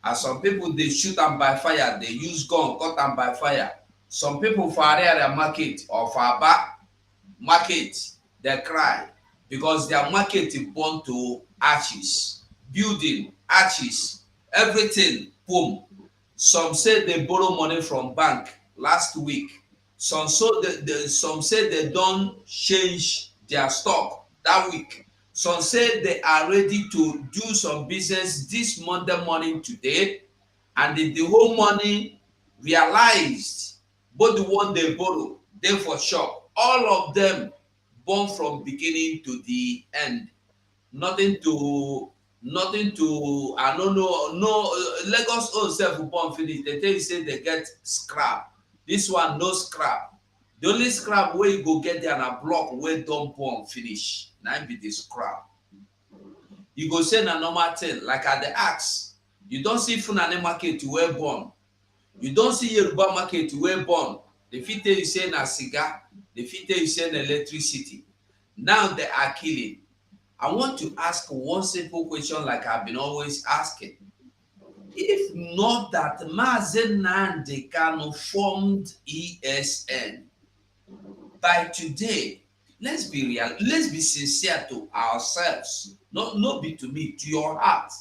As some people, they shoot them by fire. They use gun, cut them by fire. Some people for area market or for back market, they cry because their market is born to arches, building, arches, everything, boom. Some say they borrow money from bank last week. Some say they don't change their stock that week. Some say they are ready to do some business this Monday morning today, and the whole money realized, both the one they borrow, they for shock. All of them born from beginning to the end. Nothing to I don't know, no Lagos own self born finish. They tell you say they get scrap. This one no scrap. The only scrap where you go get there na block where don't born finish. Now be the scrap. You go say na normal thing, like at the axe. You don't see Funane market to where born. You don't see Yoruba market to where born. The fit tell you say na cigar. The fit tell you say na electricity. Now they are killing. I want to ask one simple question like I've been always asking. If not that Mazi Nnamdi Kanu formed ESN, by today, let's be real, let's be sincere to ourselves. Not be to me, to your heart.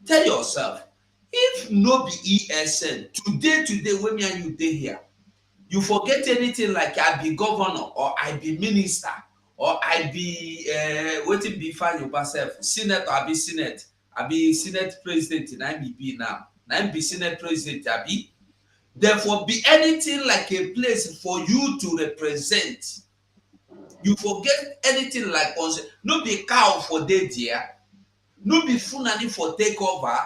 Tell yourself, if no be ESN, today, when me and you dey here, you forget anything like I be governor or I be minister or I be waiting be fine yourself, senator, I be senate president, and I be now. I be senate president, I be. Therefore, be anything like a place for you to represent. You forget anything like us. No be cow for day there. No be Funani for takeover.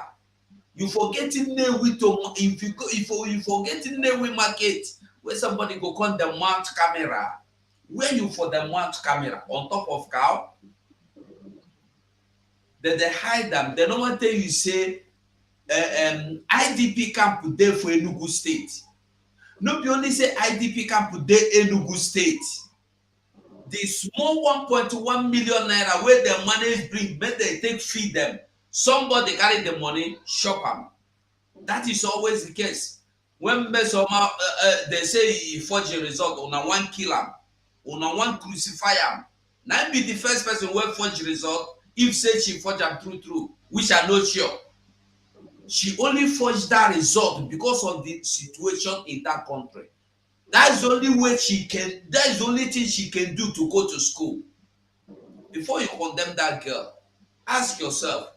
You forgetting Newi to if you forgetting Newi market where somebody go come the mount camera. Where you for the mount camera on top of cow? Then they hide them. They don't want to tell you say IDP camp there for Enugu State. No be only say IDP camp there Enugu State. The small 1.1 million naira where the money bring, but they take feed them. Somebody carry the money, shop them. That is always the case. When they say he forge a result, on one kill him, on one crucify him. Now be the first person who forge result. If say she forge them true, which are not sure. She only forged that result because of the situation in that country. That's the only way she can, that is the only thing she can do to go to school. Before you condemn that girl, ask yourself,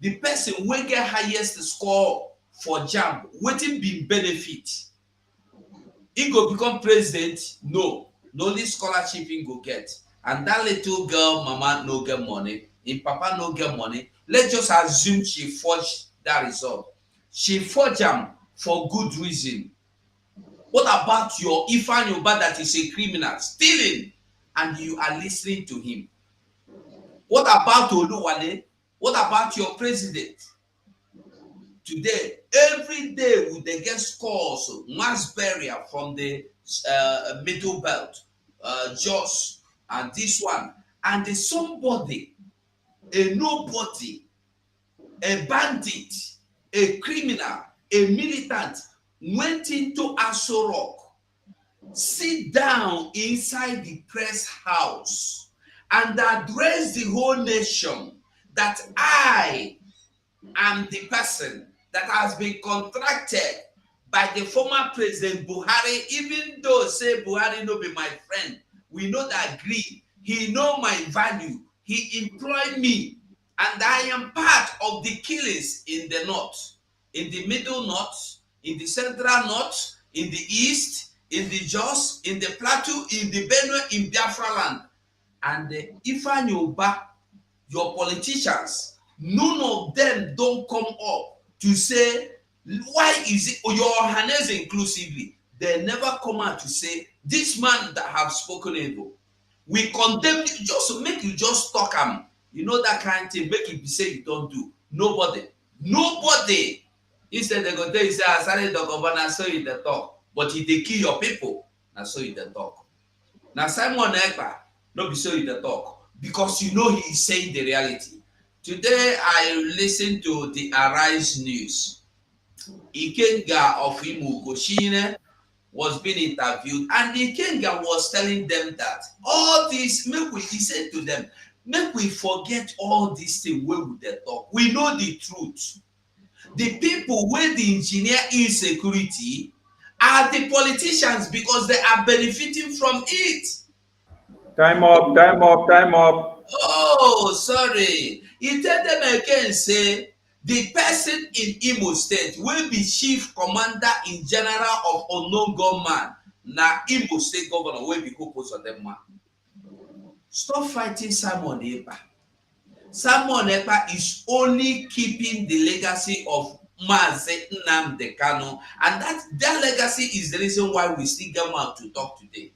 the person will get highest score for JAMB, waiting be benefit. He go become president? No. The only scholarship he go get. And that little girl, mama no get money, and papa no get money. Let's just assume she forged that result. She forged them for good reason. What about your Ifan Yoba that is a criminal, stealing, and you are listening to him? What about Oluwale? What about your president? Today, every day they get scores, mass burial from the middle belt, Jos, and this one. And there's somebody, a nobody, a bandit, a criminal, a militant, went into Aso Rock, sit down inside the press house, and address the whole nation that I am the person that has been contracted by the former President Buhari, even though say Buhari no be my friend, we not agree. He know my value. He employed me, and I am part of the killings in the north, in the middle north, in the central north, in the east, in the Jos, in the Plateau, in the Benue, in Biafra land. And Ifeanyi Uba, your politicians, none of them don't come up to say, why is it, your Hannes inclusively, they never come out to say, this man that have spoken evil, we condemn you, just make you just talk him. You know that kind of thing, make you say you don't do. Nobody. Instead they go there, you say, I started the governor, so you the talk. But if they kill your people, now so you the talk. Now Simon Ekpa, no be so you the talk. Because you know he is saying the reality. Today I listened to the Arise News. Ikenga of Imugoshine was being interviewed, and Ikenga was telling them that all this, he said to them, make we forget all these things where we dey talk. We know the truth. The people where the engineer insecurity are the politicians because they are benefiting from it. Time up, time up, time up. Oh, sorry. He tell them again, say, the person in Imo State will be chief commander in general of unknown gunman. Now, Imo State governor will be focused on them, man. Stop fighting Simon Ekpa. Simon Ekpa is only keeping the legacy of Mazi Nnamdi Kanu, and that legacy is the reason why we still come out to talk today.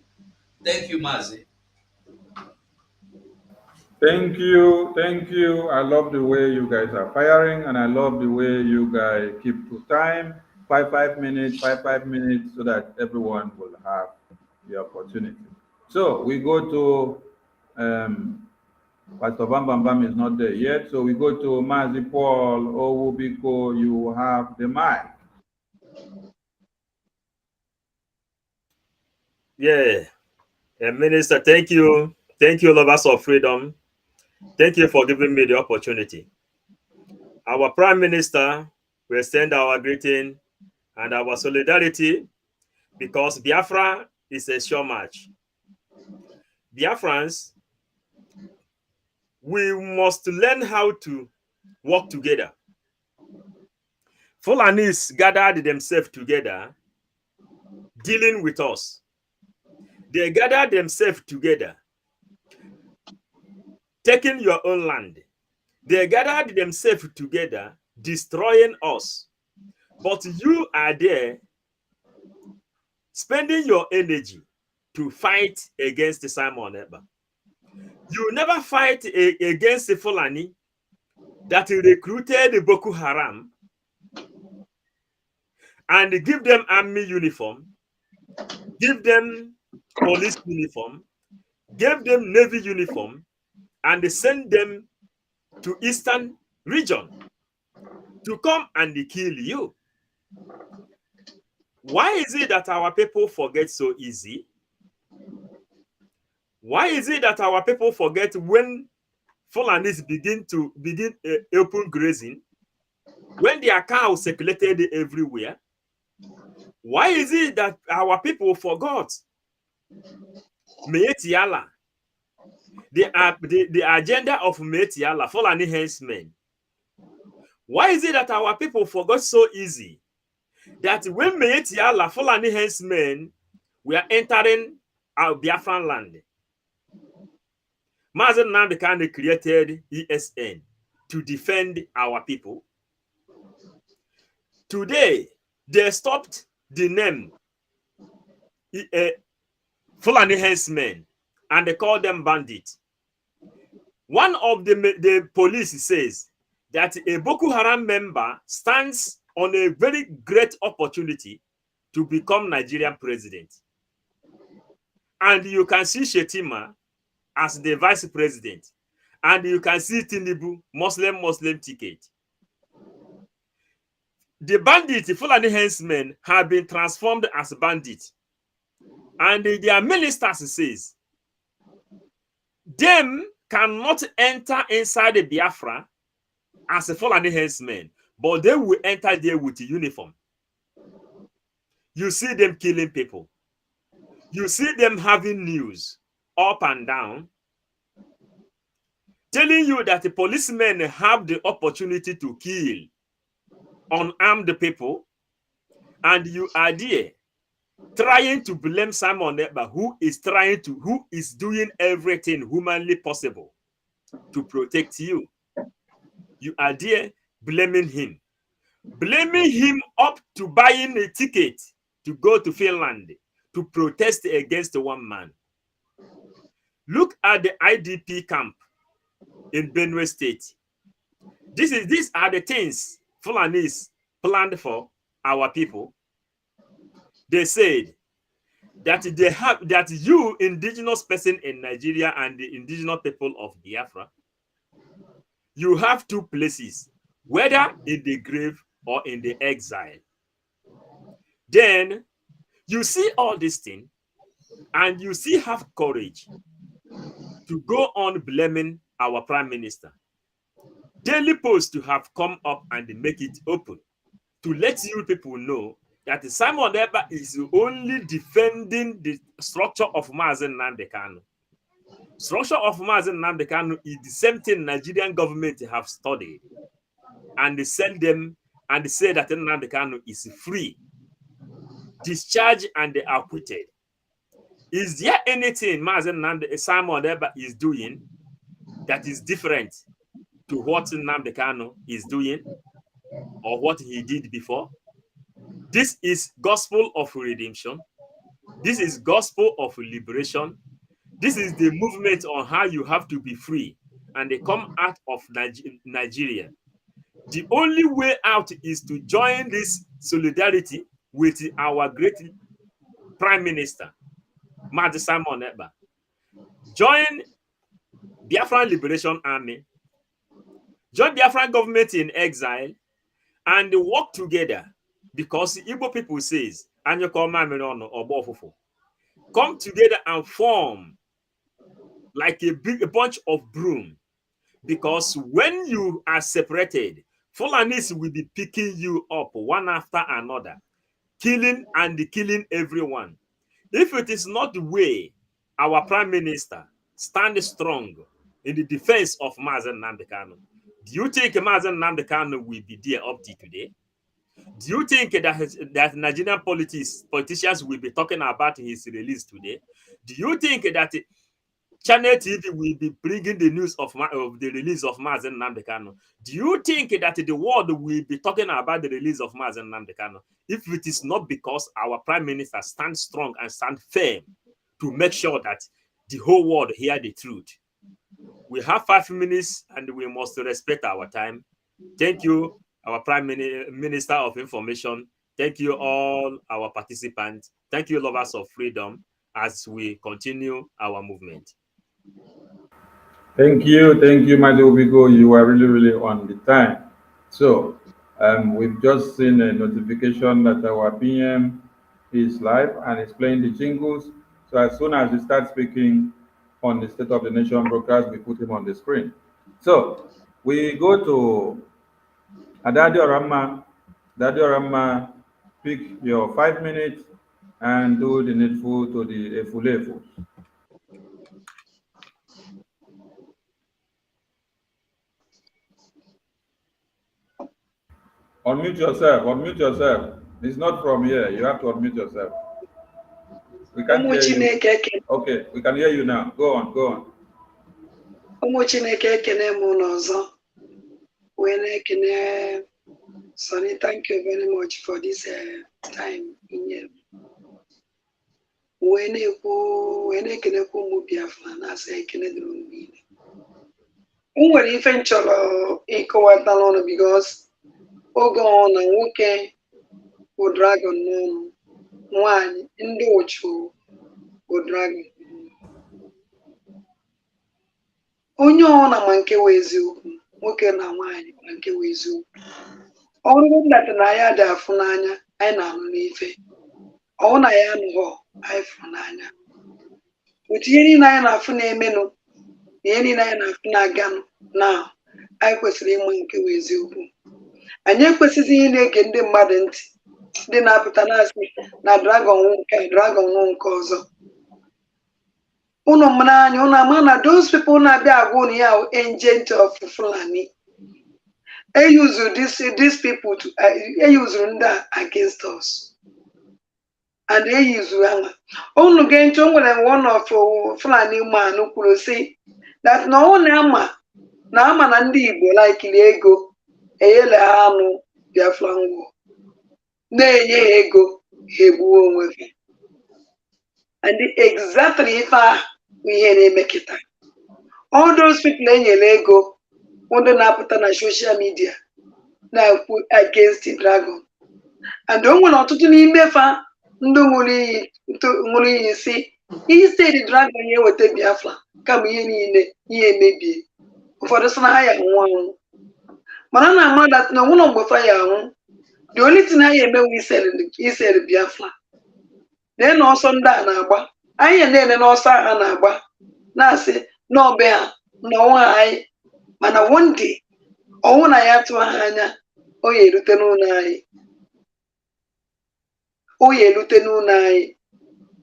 Thank you, Mazi. Thank you, thank you. I love the way you guys are firing, and I love the way you guys keep to time. 5 minutes, 5 minutes, so that everyone will have the opportunity. So we go to Pastor Bam Bam Bam is not there yet, so we go to Mazi Paul Owubiko. You have the mic. Yeah, Minister, thank you. Thank you, lovers of freedom. Thank you for giving me the opportunity. Our Prime Minister will send our greeting and our solidarity because Biafra is a sure match. Biafrans, we must learn how to work together. Fulanis gathered themselves together, dealing with us. They gathered themselves together, taking your own land. They gathered themselves together, destroying us. But you are there, spending your energy to fight against Simon Ekpa. You never fight against the Fulani that recruited Boko Haram and give them army uniform, give them police uniform, give them navy uniform, and send them to Eastern region to come and kill you. Why is it that our people forget so easy? Why is it that our people forget when Fulanis begin open grazing, when their cows circulated everywhere? Why is it that our people forgot Meetiala, the agenda of Meetiala, Fulani henchmen? Why is it that our people forgot so easy that when Meetiala, Fulani henchmen were entering our Biafran land, Mazi Nnamdi Kanu created ESN to defend our people? Today, they stopped the name Fulani henchmen and they call them bandits. One of the police says that a Boko Haram member stands on a very great opportunity to become Nigerian president. And you can see Shetima as the vice president. And you can see Tinubu, Muslim ticket. The bandits, Fulani henchmen, have been transformed as bandits. And their ministers says them cannot enter inside the Biafra as a Fulani herdsmen, but they will enter there with a uniform. You see them killing people. You see them having news up and down, telling you that the policemen have the opportunity to kill unarmed people, and you are there trying to blame Simon Ekpa, who is doing everything humanly possible to protect you. You are there blaming him up to buying a ticket to go to Finland to protest against one man. Look at the IDP camp in Benue State. These are the things Fulanis planned for our people. They said that you, indigenous person in Nigeria and the indigenous people of Biafra, you have two places, whether in the grave or in the exile. Then you see all these things, and you still have courage to go on blaming our prime minister. Daily Post to have come up and make it open to let you people know that Simon Ekpa is only defending the structure of Mazi Nnamdi Kanu. Structure of Mazi Nnamdi Kanu is the same thing Nigerian government have studied, and they send them and they say that Nnamdi Kanu is free, discharged, and acquitted. Is there anything Simon Ekpa is doing that is different to what Nnamdi Kanu is doing or what he did before? This is gospel of redemption. This is gospel of liberation. This is the movement on how you have to be free and they come out of Nigeria. The only way out is to join this solidarity with our great Prime Minister, Mazi Simon Ekpa. Join Biafran Liberation Army, join Biafran government in exile, and work together, because Igbo people says, come together and form like a bunch of broom, because when you are separated, Fulanis will be picking you up one after another, killing everyone. If it is not the way our Prime Minister stands strong in the defense of Mazi Nnamdi Kanu, do you think Mazi Nnamdi Kanu will be there up to today? Do you think that Nigerian politicians will be talking about his release today? Do you think that Channel TV will be bringing the news of the release of Mazi Nnamdi Kanu? Do you think that the world will be talking about the release of Mazi Nnamdi Kanu if it is not because our Prime Minister stands strong and stands firm to make sure that the whole world hear the truth? We have 5 minutes and we must respect our time. Thank you, our Prime Minister of Information. Thank you, all our participants. Thank you, lovers of freedom, as we continue our movement. Thank you, Mazi Obigo. You are really on the time. So, we've just seen a notification that our PM is live and is playing the jingles. So as soon as he starts speaking on the State of the Nation broadcast, we put him on the screen. So we go to Adadi Orama. Adadi Orama, pick your 5 minutes and do the needful to the Efulefu. Unmute yourself. It's not from here. You have to unmute yourself. We can't hear you. Okay, we can hear you now. Go on. Sonny, thank you very much for this time in here. When I can move Biafran, I say, can I do it? When eventually alone because Ogo on and okay or dragon one in the watch or dragon. Onyo na manke wezu, nwoke na nwanyị manke wezu. Ọrụ ndata na ya dị afụ n'anya, anyị na-anụ n'ife. Ọ na ya anụghọ, anyị fụ n'anya. Otu ihe niile anyị na-afụ na-emenụ, ihe niile anyị na-aga na anyị kwesịrị ịma nke wụ eziokwu. Anyị ekwesịghị ị na-ege ndị mmadụ ntị ndị na-apụta na-asị na dragon nke dragon nke ọzọ. Unu mara anya unu ama na those people na-abịa agwa unu ya agent of Fulani. Use these people to use them against us. And they use them. Only again, one of Fulani man who could say that no one ama and Igbo like Ego, Ele Hanu, Biafran. Nay, Ego, Hebu with him. And exactly if we hear make it. All those people in Ego. Wonder na put on social media now put against the dragon. And don't want to do mefa ndongoli see he said the dragon here with the Biafra come ye maybe for the higher one. Manana man that no one go fire. The only thing I hear we said Biafra. Then also na I and then also anaba na say no bear no I. Mana one day, all I have to hanya, oh ye lutenunai. Oh ye lutenunai.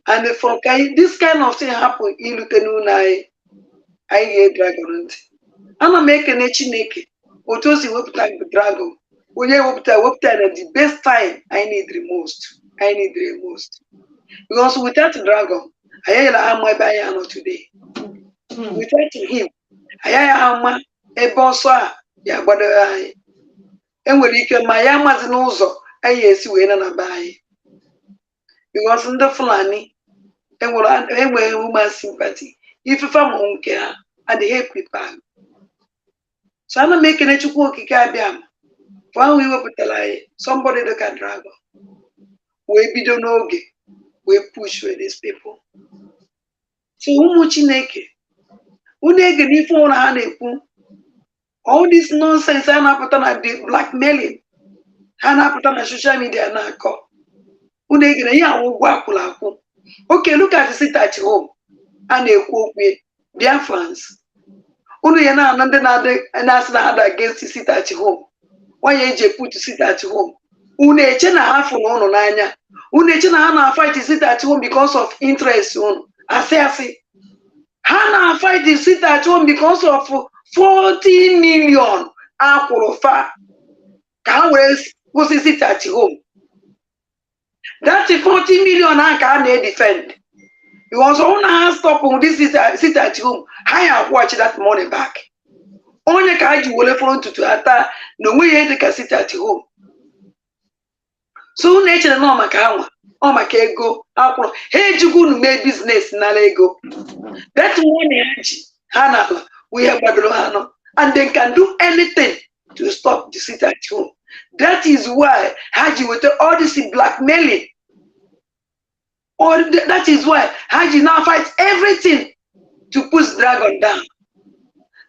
And for this kind of thing happen, in lutenunai, I hear dragon. I'm making a chineke, or tosi whooping the dragon. When you whooped at the best time, I need the most. I need the most. Because without the dragon, I am my bayano today. Without him, I am Ebosa, ya gbado anyị. Enwere ike ma ya mazi n'ụzọ anyị esi wee na bayi. Because ndị Fulani enwere human sympathy. Ifefe ma nke ha adịghị prepare. So ana m ekene Chukwu okike abịa m. Kwa we wepụtara anyị somebody that can dragon. We bido n'oge we push with these people. So ụmụ Chineke unu ege n'ife ụra ha na-ekwu. All this nonsense and happen blackmailing and happen on social media now. Okay, look at the sit at home and they quote me, BIAFRANS. And that's not against the sit at home. Why you put to sit at home? Chena half on Nanya. Chena fight to sit at home because of interest. I say, Hannah fight to sit at home because of 40 million Akorofa. Can we sit at home? That's 40 million I can't defend. You also want to stop on this sit at home. I have watched that money back. Only can you will front to attack no way they can sit at home. So nature no makawa. Oh my go. Hey, you go make business na lego. That money Hannah. We have Babylon, and they can do anything to stop the sit at home. That is why Haji with all this blackmailing. Or that is why Haji now fights everything to push dragon down.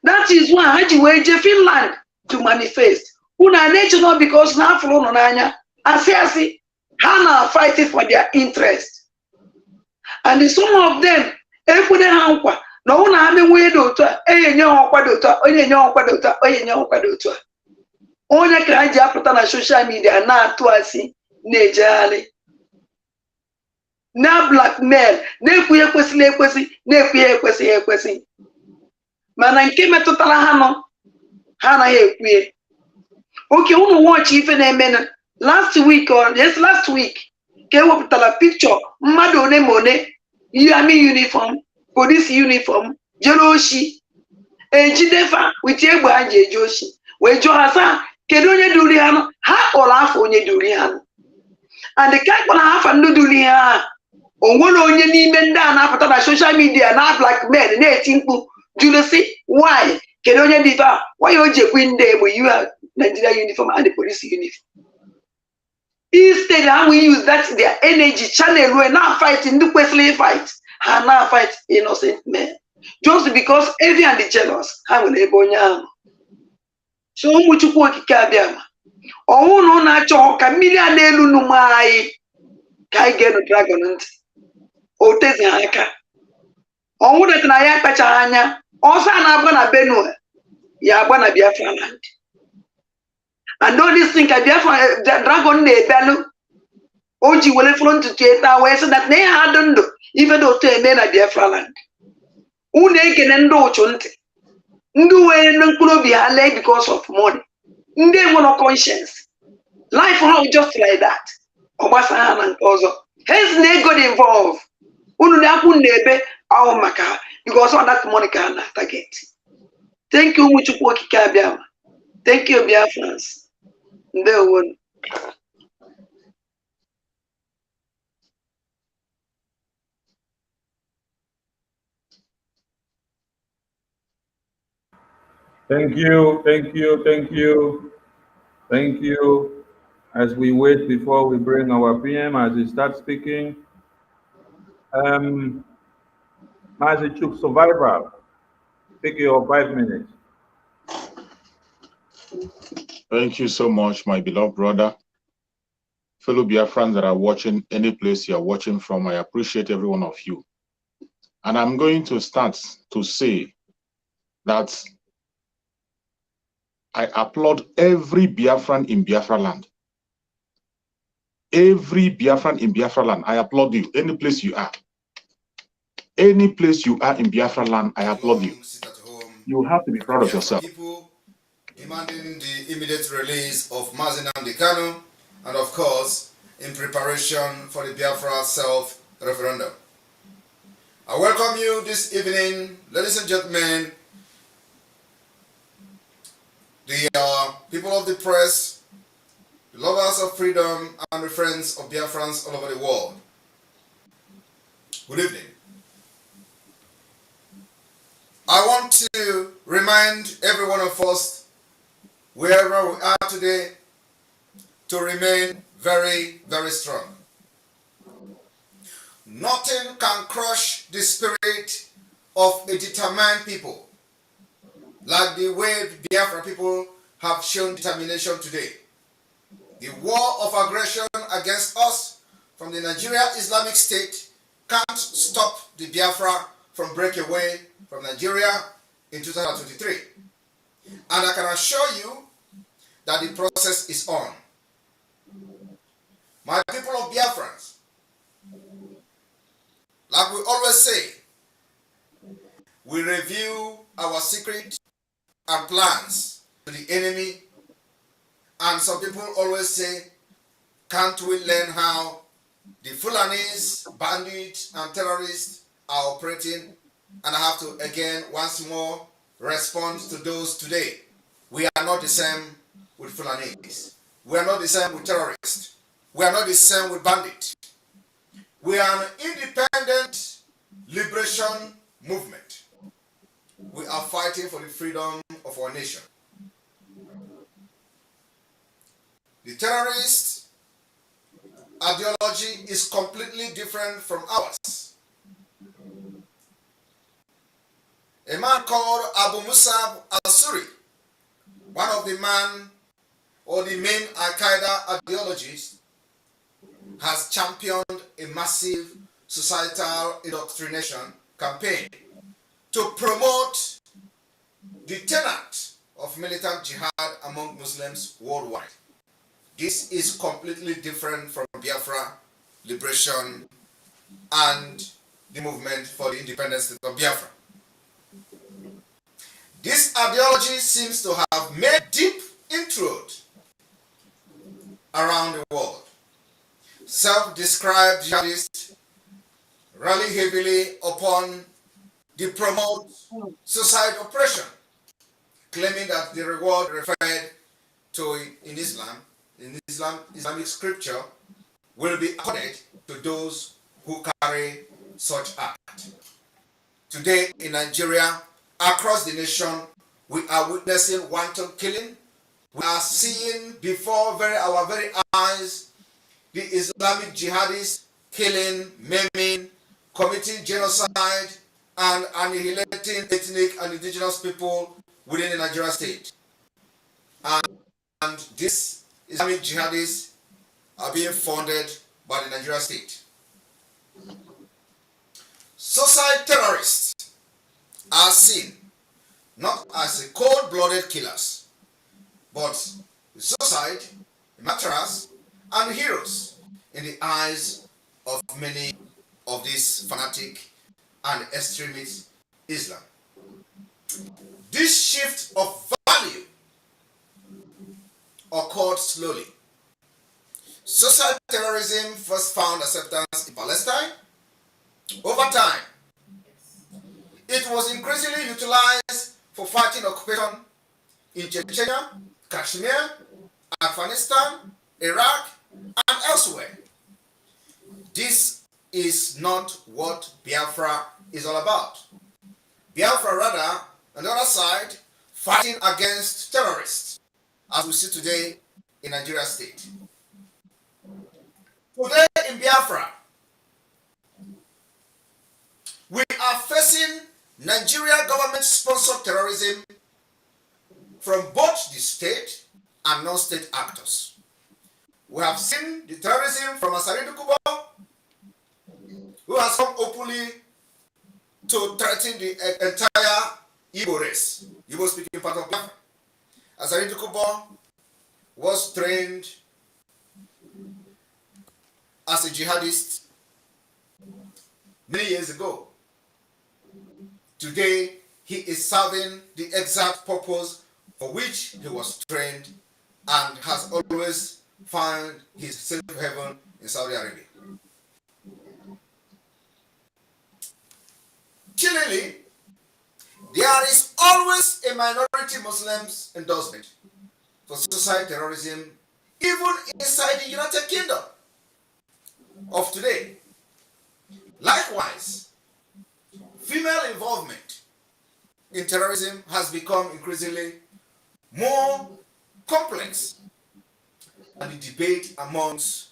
That is why Haji wage Finland to manifest. Una nature not because now for Nanya. I say, Hannah fighting for their interest. And some of them, every day, no one having way to only can I put on social media now to see Nejali. Now blackmail, ne kwesi. Man, I came to Talahano. Hana here. Okay, who watch even a minute last week or yes, last week. Came up with a picture, Madone Mone, Yami uniform. Police uniform, Jeroshi, Jidefa, with Yeba Joshi. When Johasa, Kedonia Duriano, half or half on your Duriano. And the cat will half and no Duria. On one on your name and down after the social media, not like men, and 18 Julius. Why? Kedonia Diva, why you win there when you have Nigeria uniform and the police uniform? Instead, how we use that their energy channel, we're now fighting the Wesley fight. And now fight innocent men. Just because every and the jealous, I will ebonya. So much work kabiama. Oh no na choka million elu numai. Kai get a dragon. O tezi haka. Oh that na ya pachanya. Also, I'm gonna Benue. Yeah, gonna Biafra land. And all this thing, Biafra dragon de Belu. Oji will front to theater where so that they hadn't even though to a man at Biafra land. Une can endo chunte. Ndu we no be leg because of money. Nde no conscience. Life how just like that. Obasa and also. Hence they got involved. Unu na ku nebe aw maka because all that money can target. Thank you much for Kikabiama. Thank you, BIAFRANS. Nde won. Thank you, thank you, thank you, thank you. As we wait before we bring our PM, as he starts speaking, Mazi Chuk Survival, take your 5 minutes. Thank you so much, my beloved brother. Fellow Biafrans that are watching, any place you are watching from, I appreciate every one of you. And I'm going to start to say that I applaud every Biafran in Biafra land. Every Biafran in Biafra land, I applaud you. Any place you are. Any place you are in Biafra land, I applaud you. You have to be proud of yourself. People demanding the immediate release of Mazi Nnamdi Kanu, and of course, in preparation for the Biafra self-referendum. I welcome you this evening, ladies and gentlemen, the people of the press, the lovers of freedom, and the friends of Biafrans all over the world. Good evening. I want to remind every one of us, wherever we are today, to remain very, very strong. Nothing can crush the spirit of a determined people like the way Biafra people have shown determination today. The war of aggression against us from the Nigeria Islamic State can't stop the Biafra from breaking away from Nigeria in 2023. And I can assure you that the process is on. My people of Biafrans, like we always say, we review our secret and plans to the enemy, and some people always say, can't we learn how the Fulanis, bandits, and terrorists are operating? And I have to again, once more, respond to those today. We are not the same with Fulanis. We are not the same with terrorists. We are not the same with bandits. We are an independent liberation movement. We are fighting for the freedom of our nation. The terrorist ideology is completely different from ours. A man called Abu Musab al-Suri, one of the main Al-Qaeda ideologies, has championed a massive societal indoctrination campaign to promote the tenet of militant jihad among Muslims worldwide. This is completely different from Biafra liberation and the movement for the independence of Biafra. This ideology seems to have made deep inroads around the world. Self-described jihadists rally heavily upon the promote suicide oppression, claiming that the reward referred to in Islamic scripture will be accorded to those who carry such act. Today in Nigeria, across the nation, we are witnessing wanton killing. We are seeing before our very eyes the Islamic jihadists killing, maiming, committing genocide, and annihilating ethnic and indigenous people within the Nigeria state. And these Islamic jihadists are being funded by the Nigeria state. Suicide terrorists are seen not as a cold-blooded killers, but suicide, martyrs, and heroes in the eyes of many of these fanatic and extremist Islam. This shift of value occurred slowly. Social terrorism first found acceptance in Palestine. Over time, it was increasingly utilized for fighting occupation in Chechnya, Kashmir, Afghanistan, Iraq, and elsewhere. This is not what Biafra is all about. Biafra, rather, on the other side, fighting against terrorists, as we see today in Nigeria state. Today in Biafra, we are facing Nigeria government-sponsored terrorism from both the state and non-state actors. We have seen the terrorism from Asari Dukubo, who has come openly to threaten the entire Igbo race, Igbo-speaking part of Biafra. Asari Dukubo was trained as a jihadist many years ago. Today, he is serving the exact purpose for which he was trained and has always found his safe haven in Saudi Arabia. Chillingly, there is always a minority Muslims endorsement for suicide terrorism, even inside the United Kingdom of today. Likewise, female involvement in terrorism has become increasingly more complex, and the debate amongst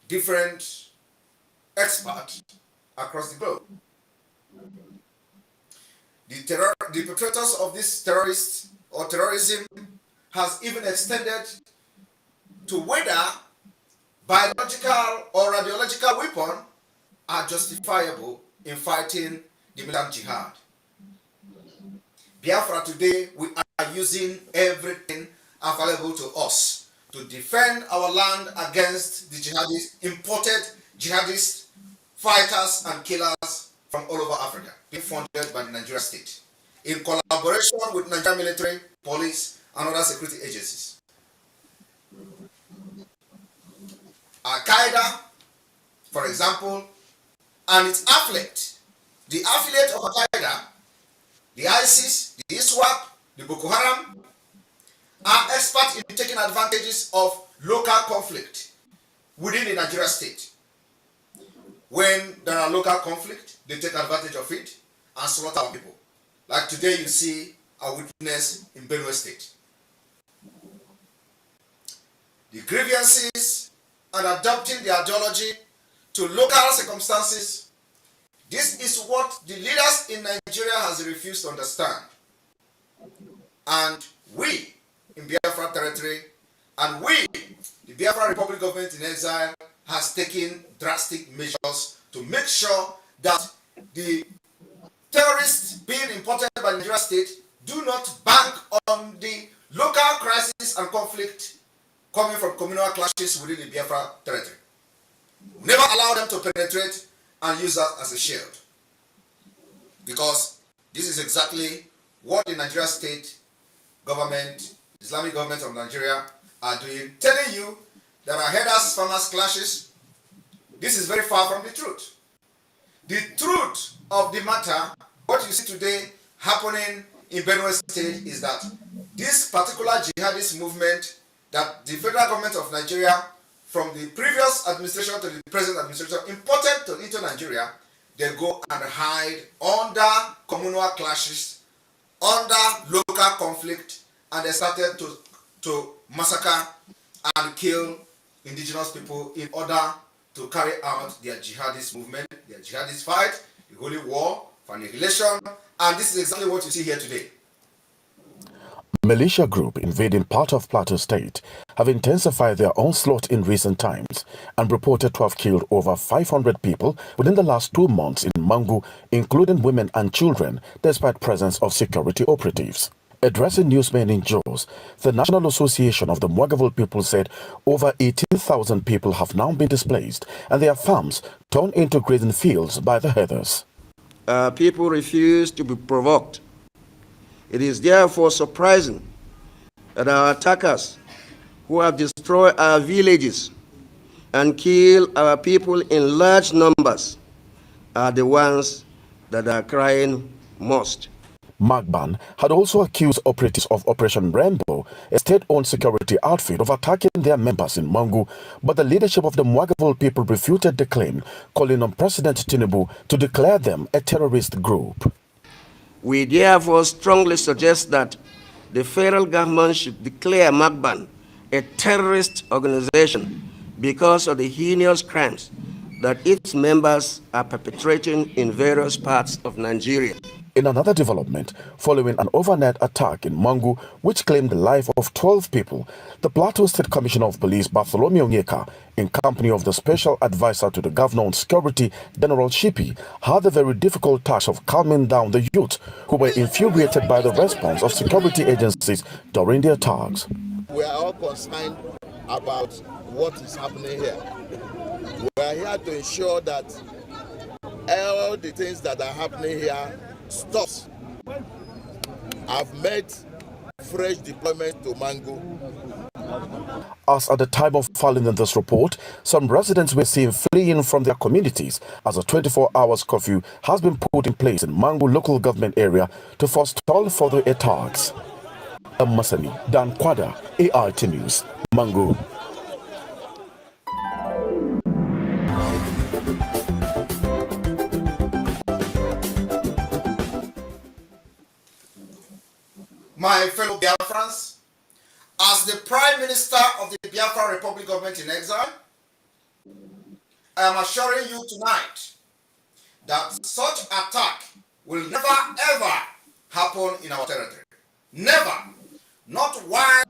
different experts across the globe. The perpetrators of this terrorist or terrorism has even extended to whether biological or radiological weapons are justifiable in fighting the militant jihad. Biafra today, we are using everything available to us to defend our land against the jihadists, imported jihadist fighters and killers from all over Africa, being funded by the Nigeria state, in collaboration with Nigerian military, police, and other security agencies. Al-Qaeda, for example, and its affiliate, the affiliate of Al-Qaeda, the ISIS, the ISWAP, the Boko Haram, are experts in taking advantages of local conflict within the Nigeria state. When there are local conflict, they take advantage of it and slaughter our people. Like today you see a witness in Benue State. The grievances and adopting the ideology to local circumstances, this is what the leaders in Nigeria has refused to understand. And we in Biafra territory, and we, the Biafra Republic government in exile, has taken drastic measures to make sure that the terrorists being imported by Nigeria state do not bank on the local crisis and conflict coming from communal clashes within the Biafra territory. Never allow them to penetrate and use that as a shield. Because this is exactly what the Nigeria state government, Islamic government of Nigeria are doing, telling you there are herders, farmers clashes. This is very far from the truth. The truth of the matter, what you see today happening in Benue State, is that this particular jihadist movement that the federal government of Nigeria, from the previous administration to the present administration, imported into Nigeria, they go and hide under communal clashes, under local conflict, and they started to massacre and kill indigenous people in order to carry out their jihadist movement, their jihadist fight, the holy war for annihilation, and this is exactly what you see here today. militia group invading part of Plateau State have intensified their onslaught in recent times and reported to have killed over 500 people within the last 2 months in Mangu, including women and children, despite presence of security operatives. Addressing newsmen in Jos, the National Association of the Mwagavul people said over 18,000 people have now been displaced and their farms turned into grazing fields by the herders. People refuse to be provoked. It is therefore surprising that our attackers, who have destroyed our villages and killed our people in large numbers, are the ones that are crying most. Magban had also accused operatives of Operation Rainbow, a state-owned security outfit, of attacking their members in Mangu, but the leadership of the Mwagavul people refuted the claim, calling on President Tinubu to declare them a terrorist group. We therefore strongly suggest that the federal government should declare Magban a terrorist organization because of the heinous crimes that its members are perpetrating in various parts of Nigeria. In another development, following an overnight attack in Mangu, which claimed the life of 12 people, the Plateau State Commissioner of Police, Bartholomew Onyeka, in company of the Special Advisor to the Governor on Security, General Shipi, had the very difficult task of calming down the youth who were infuriated by the response of security agencies during the attacks. We are all concerned about what is happening here. We are here to ensure that all the things that are happening here stops. I've made fresh deployment to Mangu. As at the time of filing in this report, some residents were seen fleeing from their communities as a 24-hour curfew has been put in place in Mangu local government area to forestall further attacks. Masani Dan Kwada, AIT News, Mangu. My fellow Biafrans, as the Prime Minister of the Biafra Republic Government in Exile, I am assuring you tonight that such attack will never ever happen in our territory. Never. Not while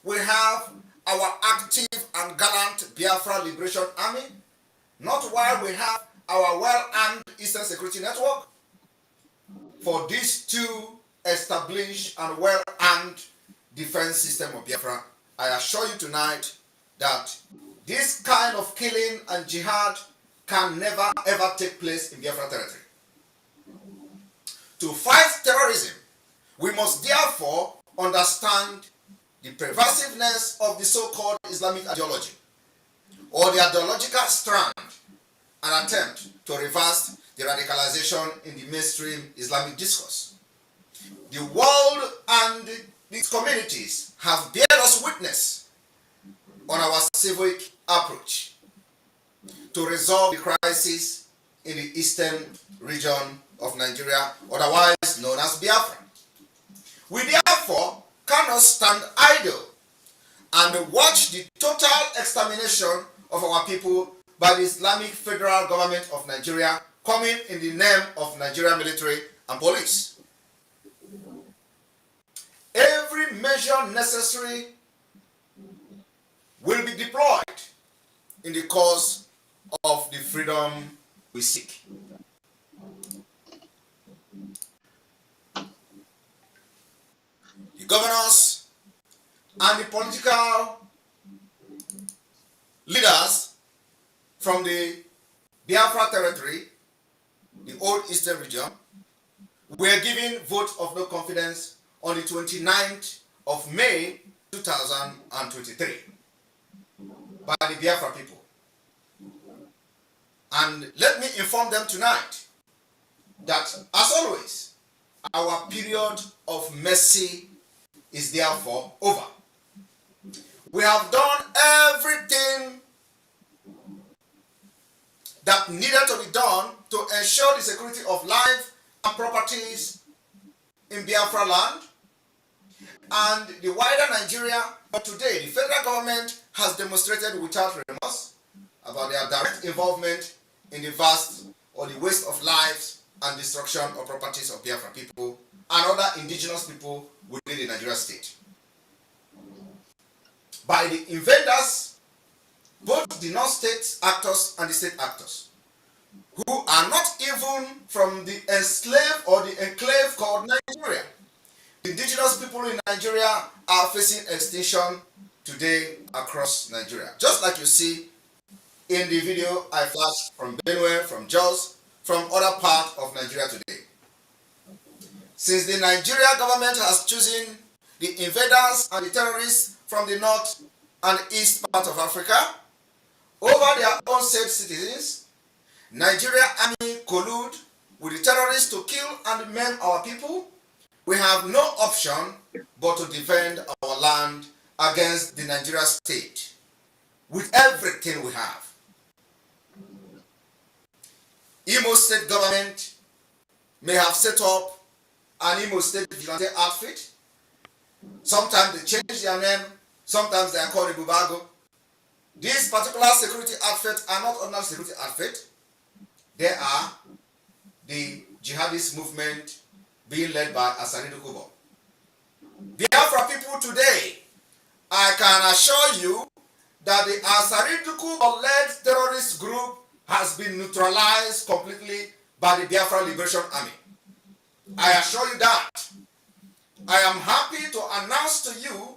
we have our active and gallant Biafra Liberation Army, not while we have our well-armed Eastern Security Network. For these two established and well-armed defense system of Biafra, I assure you tonight that this kind of killing and jihad can never ever take place in Biafra territory. To fight terrorism, we must therefore understand the pervasiveness of the so-called Islamic ideology, or the ideological strand, and attempt to reverse the radicalization in the mainstream Islamic discourse. The world and its communities have bear us witness on our civic approach to resolve the crisis in the eastern region of Nigeria, otherwise known as Biafra. We therefore cannot stand idle and watch the total extermination of our people by the Islamic Federal Government of Nigeria coming in the name of Nigeria military and police. Every measure necessary will be deployed in the cause of the freedom we seek. The governors and the political leaders from the Biafra territory, the old Eastern region, were given vote of no confidence on the 29th of May 2023 by the Biafra people. And let me inform them tonight that, as always, our period of mercy is therefore over. We have done everything that needed to be done to ensure the security of life and properties in Biafra land and the wider Nigeria. But today, the federal government has demonstrated without remorse about their direct involvement in the vast or the waste of lives and destruction of properties of Biafra people and other indigenous people within the Nigeria state. by the invaders, both the non-state actors and the state actors, who are not even from the enslaved or the enclave called Nigeria. The indigenous people in Nigeria are facing extinction today across Nigeria. Just like you see in the video I flashed from Benue, from Jos, from other parts of Nigeria today. Since the Nigeria government has chosen the invaders and the terrorists from the north and east part of Africa over their own said citizens, Nigeria army collude with the terrorists to kill and maim our people. We have no option but to defend our land against the Nigeria state with everything we have. Imo State government may have set up an Imo State vigilante outfit. Sometimes they change their name, sometimes they are called Ibubago. These particular security outfits are not ordinary security outfits. They are the jihadist movement being led by Asari Dokubo. Biafra people today, I can assure you that the Asari Dokubo-led terrorist group has been neutralized completely by the Biafra Liberation Army. I assure you that. I am happy to announce to you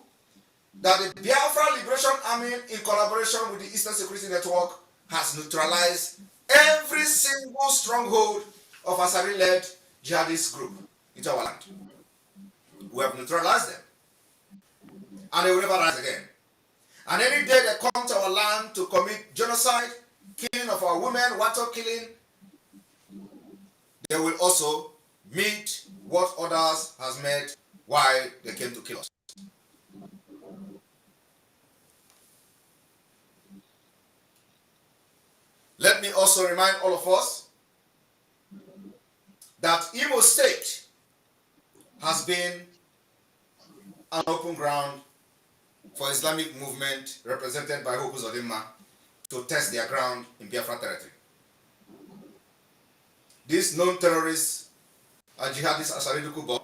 that the Biafra Liberation Army, in collaboration with the Eastern Security Network, has neutralized every single stronghold of Asari-led jihadist group into our land. We have neutralized them. And they will never rise again. And any day they come to our land to commit genocide, killing of our women, Wato killing, they will also meet what others has met while they came to kill us. Let me also remind all of us that Imo State has been an open ground for Islamic movement represented by Hoku Zodima to test their ground in Biafra territory. These known terrorists are jihadists Asari Dokubo,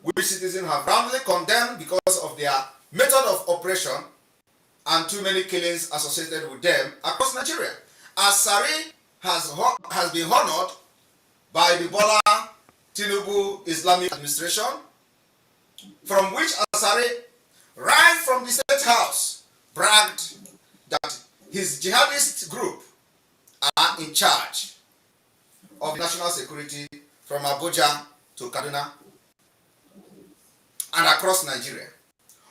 which citizens have roundly condemned because of their method of operation and too many killings associated with them across Nigeria. Asari has been honored by the Bola Tinubu Islamic administration, from which Asari, right from the State House, bragged that his jihadist group are in charge of national security from Abuja to Kaduna and across Nigeria,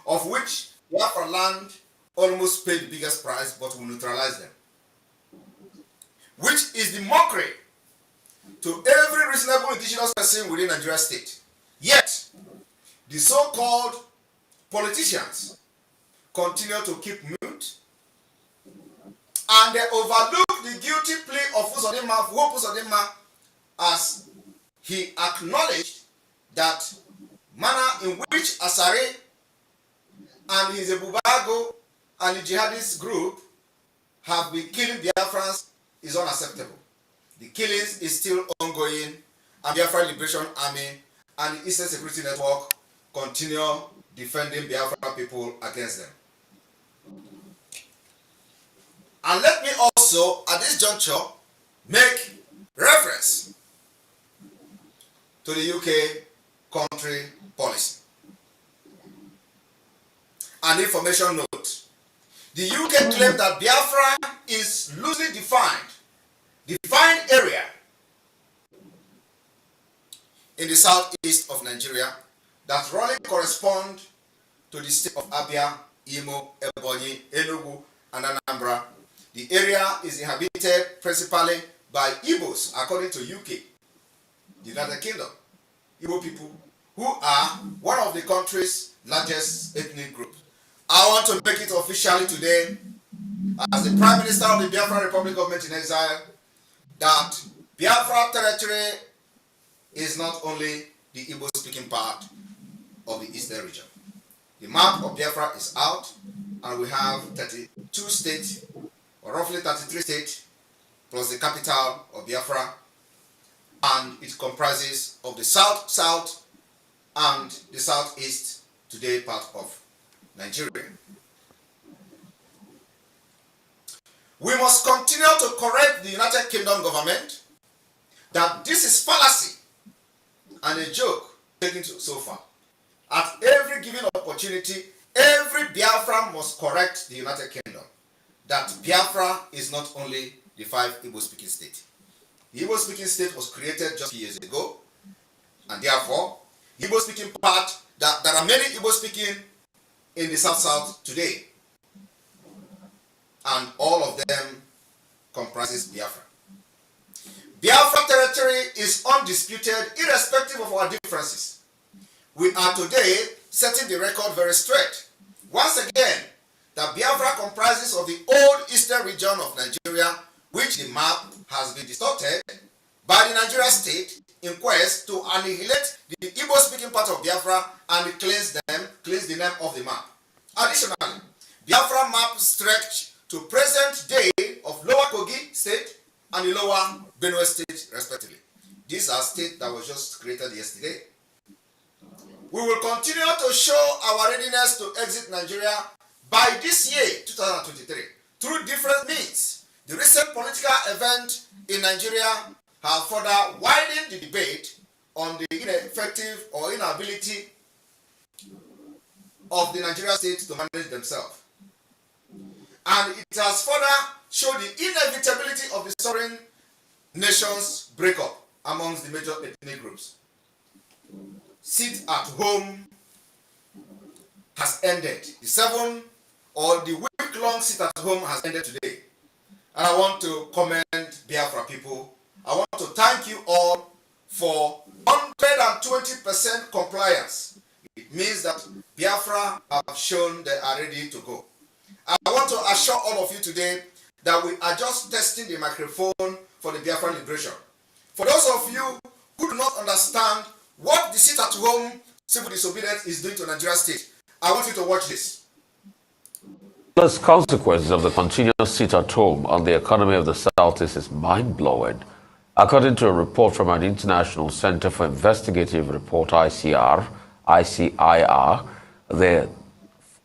of which Biafra land almost paid the biggest price, but will neutralize them. Which is the mockery to every reasonable indigenous person within Nigeria state. Yet, the so-called politicians continue to keep mute, and they overlook the guilty plea of Uzodinma, as he acknowledged that manner in which Asari and his Ebubago and the jihadist group have been killing Biafrans is unacceptable. The killings is still ongoing, and Biafra Liberation Army and the Eastern Security Network continue defending Biafra people against them. And let me also, at this juncture, make reference to the UK country policy. An information note. The UK claimed that Biafra is loosely defined area in the southeast of Nigeria that roughly correspond to the state of Abia, Imo, Ebonyi, Enugu, and Anambra. The area is inhabited principally by Igbos, according to UK, United Kingdom. Igbo people, who are one of the country's largest ethnic groups. I want to make it officially today, as the Prime Minister of the Biafra Republic Government in Exile, that Biafra territory is not only the Igbo-speaking part of the Eastern region. The map of Biafra is out, and we have 32 states, or roughly 33 states, plus the capital of Biafra, and it comprises of the south and the southeast, today part of Nigeria. We must continue to correct the United Kingdom government that this is fallacy and a joke taken so far. At every given opportunity, every Biafran must correct the United Kingdom that Biafra is not only the 5 Igbo-speaking states. The Igbo-speaking state was created just a few years ago, and therefore, the Igbo-speaking part, that there are many Igbo-speaking in the South today, and all of them comprises Biafra. Biafra territory is undisputed, irrespective of our differences. We are today setting the record very straight. Once again, that Biafra comprises of the old eastern region of Nigeria, which the map has been distorted by the Nigeria state in quest to annihilate the Igbo-speaking part of Biafra and cleanse the name of the map. Additionally, Biafra map stretch to present day of Lower Kogi state and the Lower Benue state, respectively. These are states that was just created yesterday. We will continue to show our readiness to exit Nigeria by this year, 2023, through different means. The recent political event in Nigeria have further widened the debate on the ineffective or inability of the Nigerian state to manage themselves. And it has further shown the inevitability of the sovereign nations breakup amongst the major ethnic groups. Sit at home has ended. The week-long sit at home has ended today. And I want to commend Biafra people. I want to thank you all for 120% compliance. It means that Biafra have shown they are ready to go. I want to assure all of you today that we are just testing the microphone for the Biafra liberation. For those of you who do not understand what the sit-at-home civil disobedience is doing to Nigeria state, I want you to watch this. The consequences of the continuous sit-at-home on the economy of the Southeast is mind-blowing. According to a report from an International Center for Investigative Report, ICIR, the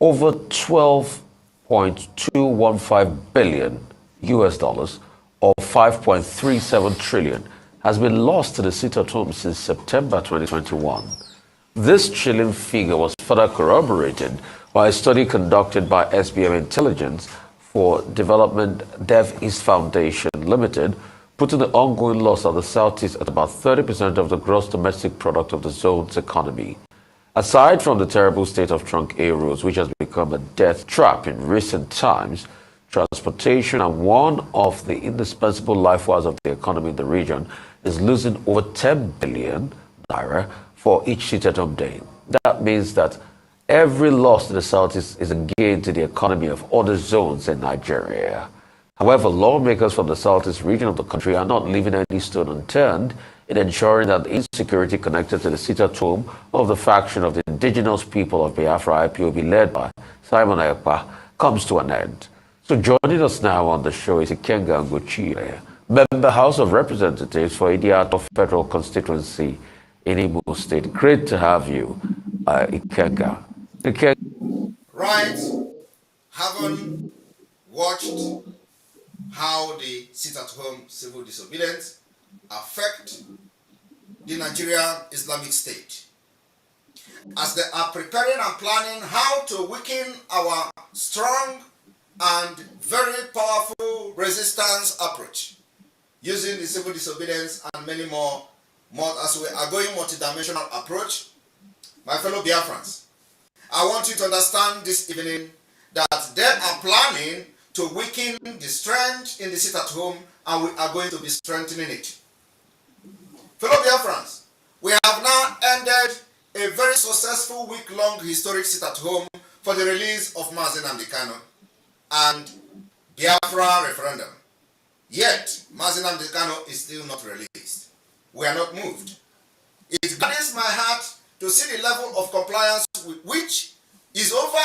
over 12.215 billion US dollars, or 5.37 trillion, has been lost to the sit-at-home since September 2021. This chilling figure was further corroborated by a study conducted by SBM Intelligence for Development Dev East Foundation Limited, putting the ongoing loss of the Southeast at about 30% of the gross domestic product of the zone's economy. Aside from the terrible state of trunk A roads, which has become a death trap in recent times, transportation and one of the indispensable lifewires of the economy in the region is losing over 10 billion naira for each sit-at-home day. That means that every loss to the Southeast is a gain to the economy of other zones in Nigeria. However, lawmakers from the Southeast region of the country are not leaving any stone unturned in ensuring that the insecurity connected to the sit-at-home of the faction of the indigenous people of Biafra IPOB led by Simon Ekpa comes to an end. So joining us now on the show is Ikenga Ngochile, member House of Representatives for Idiato Federal Constituency in Imo State. Great to have you, Ikenga. Right, haven't watched how the sit-at-home civil disobedience affect the Nigerian Islamic State, as they are preparing and planning how to weaken our strong and very powerful resistance approach using the civil disobedience and many more as we are going multidimensional approach. My fellow Biafrans, I want you to understand this evening that they are planning to weaken the strength in the sit-at-home, and we are going to be strengthening it. Fellow Biafrans, we have now ended a very successful week-long historic sit-at-home for the release of Mazi Nnamdi Kanu and Biafra referendum. Yet, Mazi Nnamdi Kanu is still not released. We are not moved. It gladdens my heart to see the level of compliance with which is over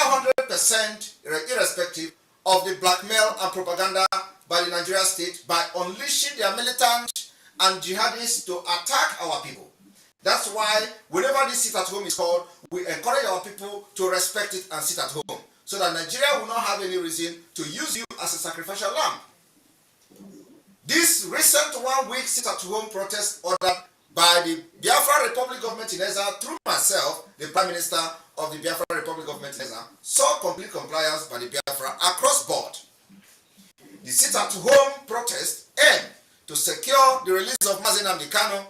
100% irrespective of the blackmail and propaganda by the Nigerian state by unleashing their militant and jihadists to attack our people. That's why whenever this sit-at-home is called, we encourage our people to respect it and sit at home, so that Nigeria will not have any reason to use you as a sacrificial lamb. recent one-week sit-at-home protest ordered by the Biafra Republic Government in exile through myself, the Prime Minister of the Biafra Republic Government in exile, saw complete compliance by the Biafra across board. The sit-at-home protest aimed to secure the release of Mazi Nnamdi Kanu,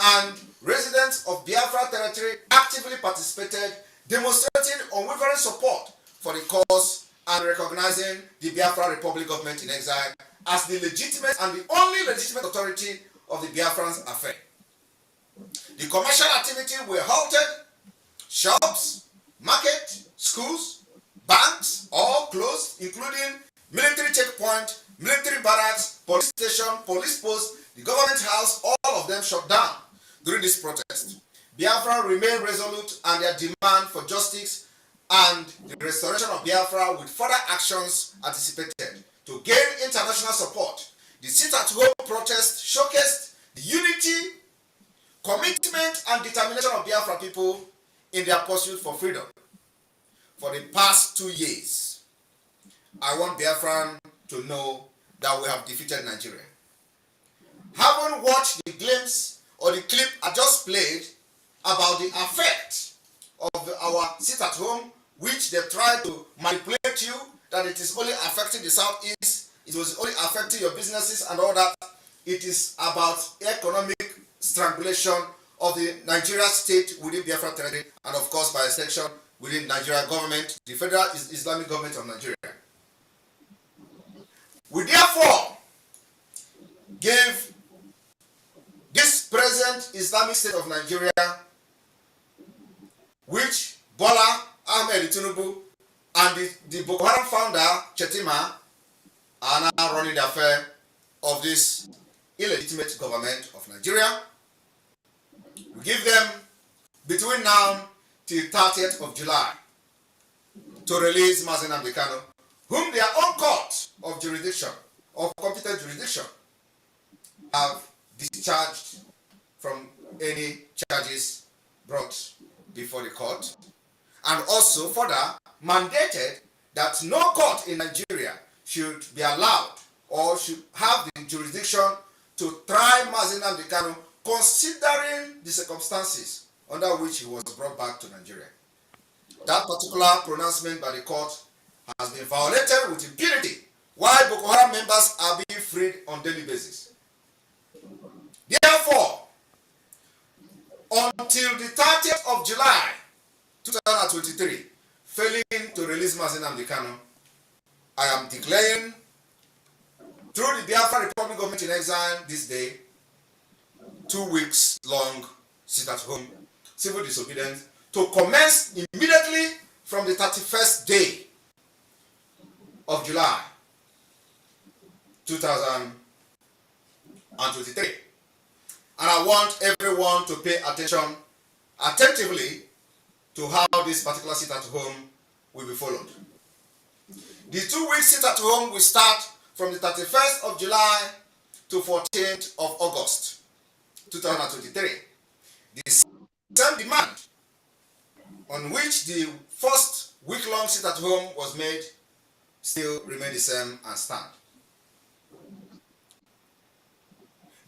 and residents of Biafra territory actively participated, demonstrating unwavering support for the cause and recognizing the Biafra Republic Government in exile as the legitimate and the only legitimate authority of the Biafrans affair. The commercial activity were halted, shops, market, schools, banks all closed, including military checkpoint, military barracks, police station, police post, the government house, all of them shut down during this protest. Biafra remained resolute and their demand for justice and the restoration of Biafra with further actions anticipated. To gain international support, the sit-at-home protest showcased the unity, commitment, and determination of Biafra people in their pursuit for freedom. For the past 2 years, I want Biafran to know that we have defeated Nigeria. Having watched the glimpse or the clip I just played about the effect of our sit-at-home, which they tried to manipulate you, that it is only affecting the Southeast, it was only affecting your businesses and all that. It is about economic strangulation of the Nigeria state within Biafra territory, and of course by extension within Nigeria government, the Federal Islamic Government of Nigeria. We therefore gave this present Islamic State of Nigeria, which Bola Ahmed Tinubu and the Boko Haram founder Chetima are now running the affair of this illegitimate government of Nigeria. We give them between now till 30th of July to release Mazi Nnamdi Kanu, whom their own court of jurisdiction, of competent jurisdiction, have discharged from any charges brought before the court, and also further mandated that no court in Nigeria should be allowed or should have the jurisdiction to try Mazi Nnamdi Kanu, considering the circumstances under which he was brought back to Nigeria. That particular pronouncement by the court has been violated with impunity, while Boko Haram members are being freed on daily basis. Therefore, until the 30th of July 2023, failing to release Mazi Nnamdi Kanu, I am declaring through the Biafra Republic Government in exile this day, 2 weeks long sit-at-home civil disobedience to commence immediately from the 31st day of July 2023. And I want everyone to pay attention attentively to how this particular sit-at-home will be followed. The 2 week sit-at-home will start from the 31st of July to 14th of August 2023. The same demand on which the first week-long sit-at-home was made still remain the same and stand.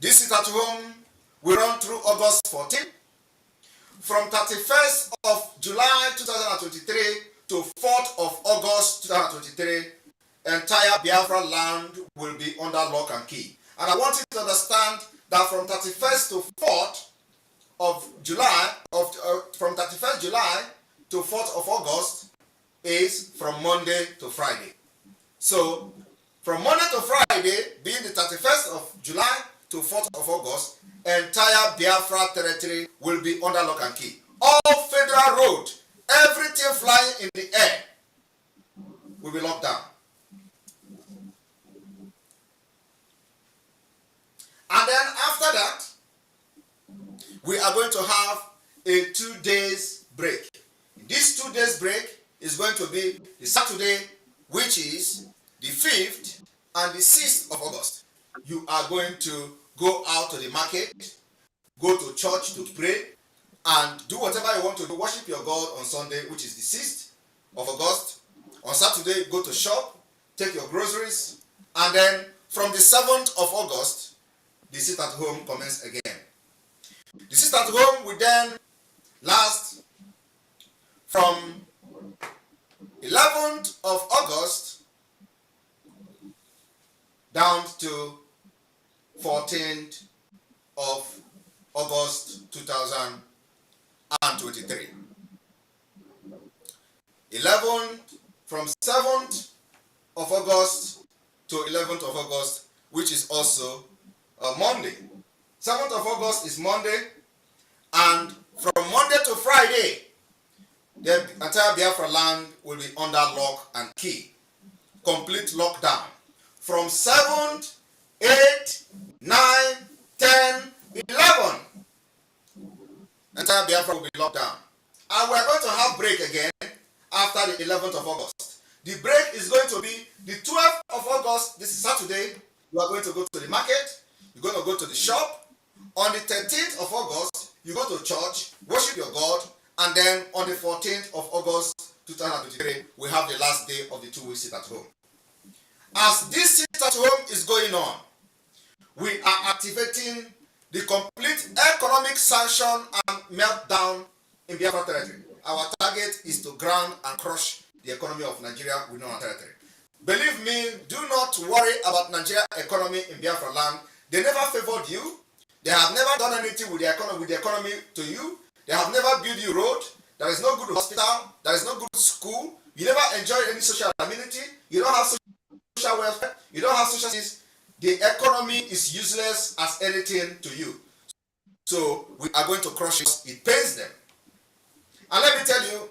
This sit-at-home will run through August 14, from 31st of July 2023 to 4th of August 2023. Entire Biafra land will be under lock and key. And I want you to understand that from 31st to 4th of July, from 31st July to 4th of August is from Monday to Friday. So from Monday to Friday, being the 31st of July to 4th of August, entire Biafra territory will be under lock and key. All federal road, everything flying in the air will be locked down. And then after that, we are going to have a 2 days break. This 2 days break is going to be the Saturday, which is the 5th and the 6th of August. You are going to go out to the market, go to church to pray, and do whatever you want to do. Worship your God on Sunday, which is the 6th of August. On Saturday, go to shop, take your groceries, and then from the 7th of August, the sit-at-home commence again. The sit-at-home will then last from 11th of August down to 14th of August 2023. 11th from 7th of August to 11th of August, which is also Monday. 7th of August is Monday, and from Monday to Friday, the entire Biafra land will be under lock and key. Complete lockdown. From 7th, 8th, 9th, 10th, 11th, entire Biafra will be locked down. And we're going to have break again after the 11th of August. The break is going to be the 12th of August. This is Saturday. You are going to go to the market. You're going to go to the shop. On the 13th of August, you go to church, worship your God, and then on the 14th of August 2023, we have the last day of the 2-week sit-at-home. As this sit-at-home is going on, we are activating the complete economic sanction and meltdown in Biafra territory. Our target is to ground and crush the economy of Nigeria within our territory. Believe me, do not worry about Nigeria economy in Biafra land. They never favored you. They have never done anything with the economy to you. They have never built you road. There is no good hospital. There is no good school. You never enjoy any social amenity. You don't have social welfare. You don't have social services. The economy is useless as anything to you. So we are going to crush it. It pains them. And let me tell you,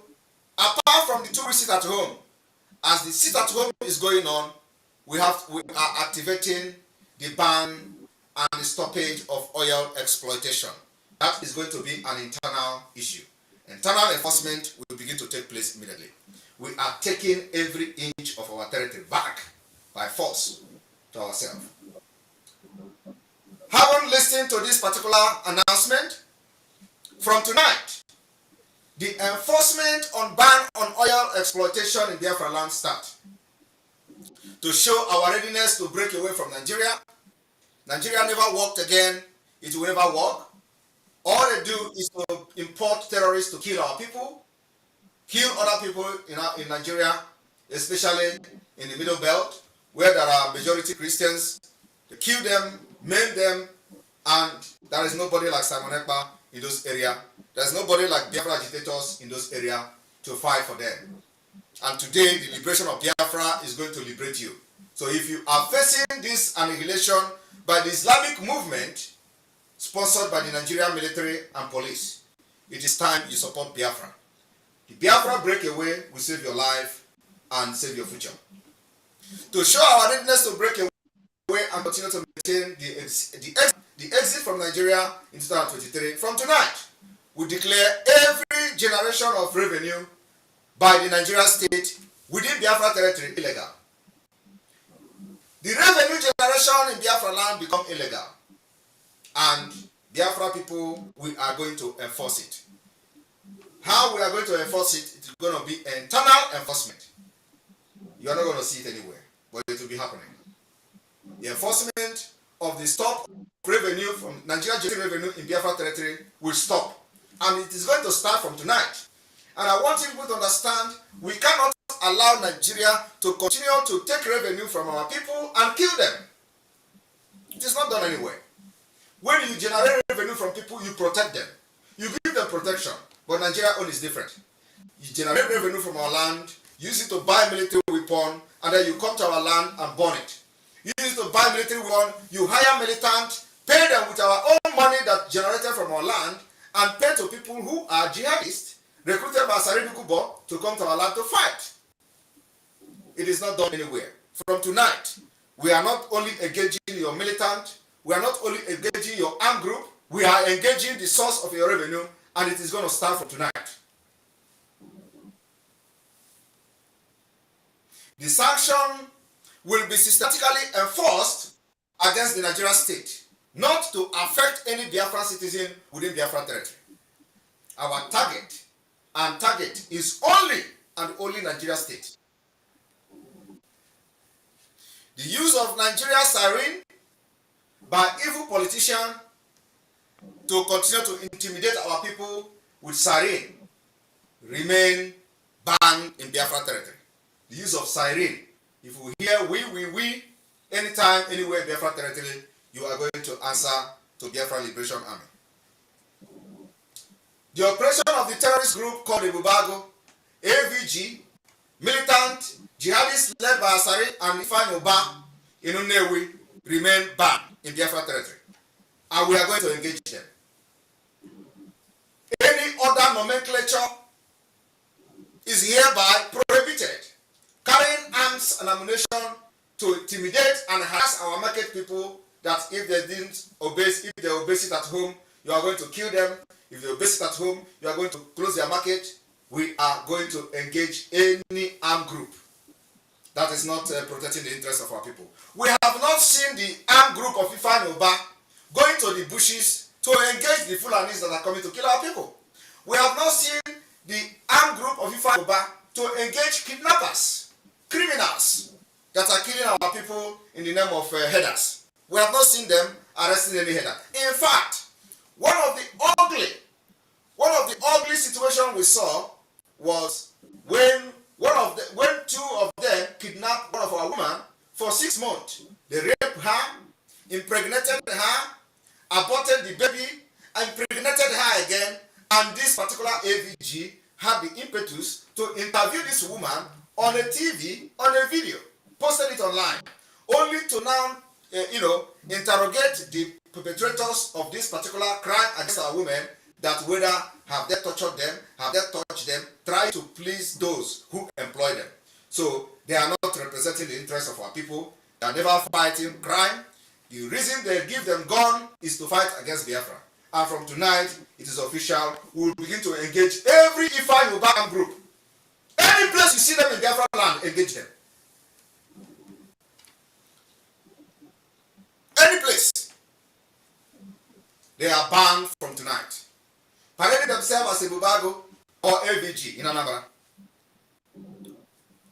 apart from the 2-week sit-at-home, as the sit-at-home is going on, we are activating the ban and the stoppage of oil exploitation. That is going to be an internal issue. Internal enforcement will begin to take place immediately. We are taking every inch of our territory back by force to ourselves. Having listened to this particular announcement, from tonight, the enforcement on ban on oil exploitation in Biafra land start. To show our readiness to break away from Nigeria. Nigeria never worked again. It will never work. All they do is to import terrorists to kill our people, kill other people in Nigeria, especially in the Middle Belt, where there are majority Christians. They kill them, maim them, and there is nobody like Simon Ekpa in those areas. There's nobody like Biafra agitators in those areas to fight for them. And today, the liberation of Biafra is going to liberate you. So if you are facing this annihilation by the Islamic movement, sponsored by the Nigerian military and police, it is time you support Biafra. The Biafra breakaway will save your life and save your future. To show our readiness to break away and continue to maintain the exit from Nigeria in 2023, from tonight, we declare every generation of revenue by the Nigerian state within Biafra territory illegal. The revenue generation in Biafra land become illegal. And Biafra people, we are going to enforce it. How we are going to enforce it? It's going to be internal enforcement. You are not going to see it anywhere, but it will be happening. The enforcement of the stop revenue from Nigeria revenue in Biafra territory will stop. And it is going to start from tonight. And I want people to understand, we cannot allow Nigeria to continue to take revenue from our people and kill them. It is not done anywhere. When you generate revenue from people, you protect them. You give them protection. But Nigeria own is different. You generate revenue from our land, use it to buy military weapon, and then you come to our land and burn it. You use it to buy military weapon, you hire militants, pay them with our own money that generated from our land, and pay to people who are jihadists, recruited by Saridu Kubo to come to our land to fight. It is not done anywhere. From tonight, we are not only engaging your militant, we are not only engaging your armed group, we are engaging the source of your revenue, and it is going to start from tonight. The sanction will be systematically enforced against the Nigerian state, not to affect any Biafran citizen within Biafra territory. Our target is only and only Nigeria state. The use of Nigeria siren by evil politician to continue to intimidate our people with siren remain banned in Biafra territory. The use of siren. If you hear we, anytime, anywhere in Biafra territory, you are going to answer to Biafra Liberation Army. The operation of the terrorist group called the Bubago, AVG, militant jihadists led by Asari and Ifeanyi Oba in Nnewi remain banned in Biafra territory. And we are going to engage them. Any other nomenclature is hereby prohibited. Carrying arms and ammunition to intimidate and harass our market people that if they didn't obey, if they obey it at home, you are going to kill them. If they obey it at home, you are going to close their market. We are going to engage any armed group that is not protecting the interests of our people. We have not seen the armed group of Ifeanyi Oba going to the bushes to engage the Fulanis that are coming to kill our people. We have not seen the armed group of Ifeanyi Oba to engage kidnappers, criminals that are killing our people in the name of headers. We have not seen them arresting any header. In fact, one of the ugly situations we saw was when two of them kidnapped one of our women for 6 months. They raped her, impregnated her, aborted the baby, impregnated her again, and this particular AVG had the impetus to interview this woman on a TV, on a video, posted it online, only to now, interrogate the perpetrators of this particular crime against our women, that whether have they tortured them, have they touched them, try to please those who employ them. So they are not representing the interests of our people. They are never fighting crime. The reason they give them gun is to fight against Biafra. And from tonight, it is official. We will begin to engage every Ifeanyi Oba group. Any place you see them in Biafra land, engage them. Any place. They are banned from tonight. Parading themselves as a Bubago or AVG in Anambra.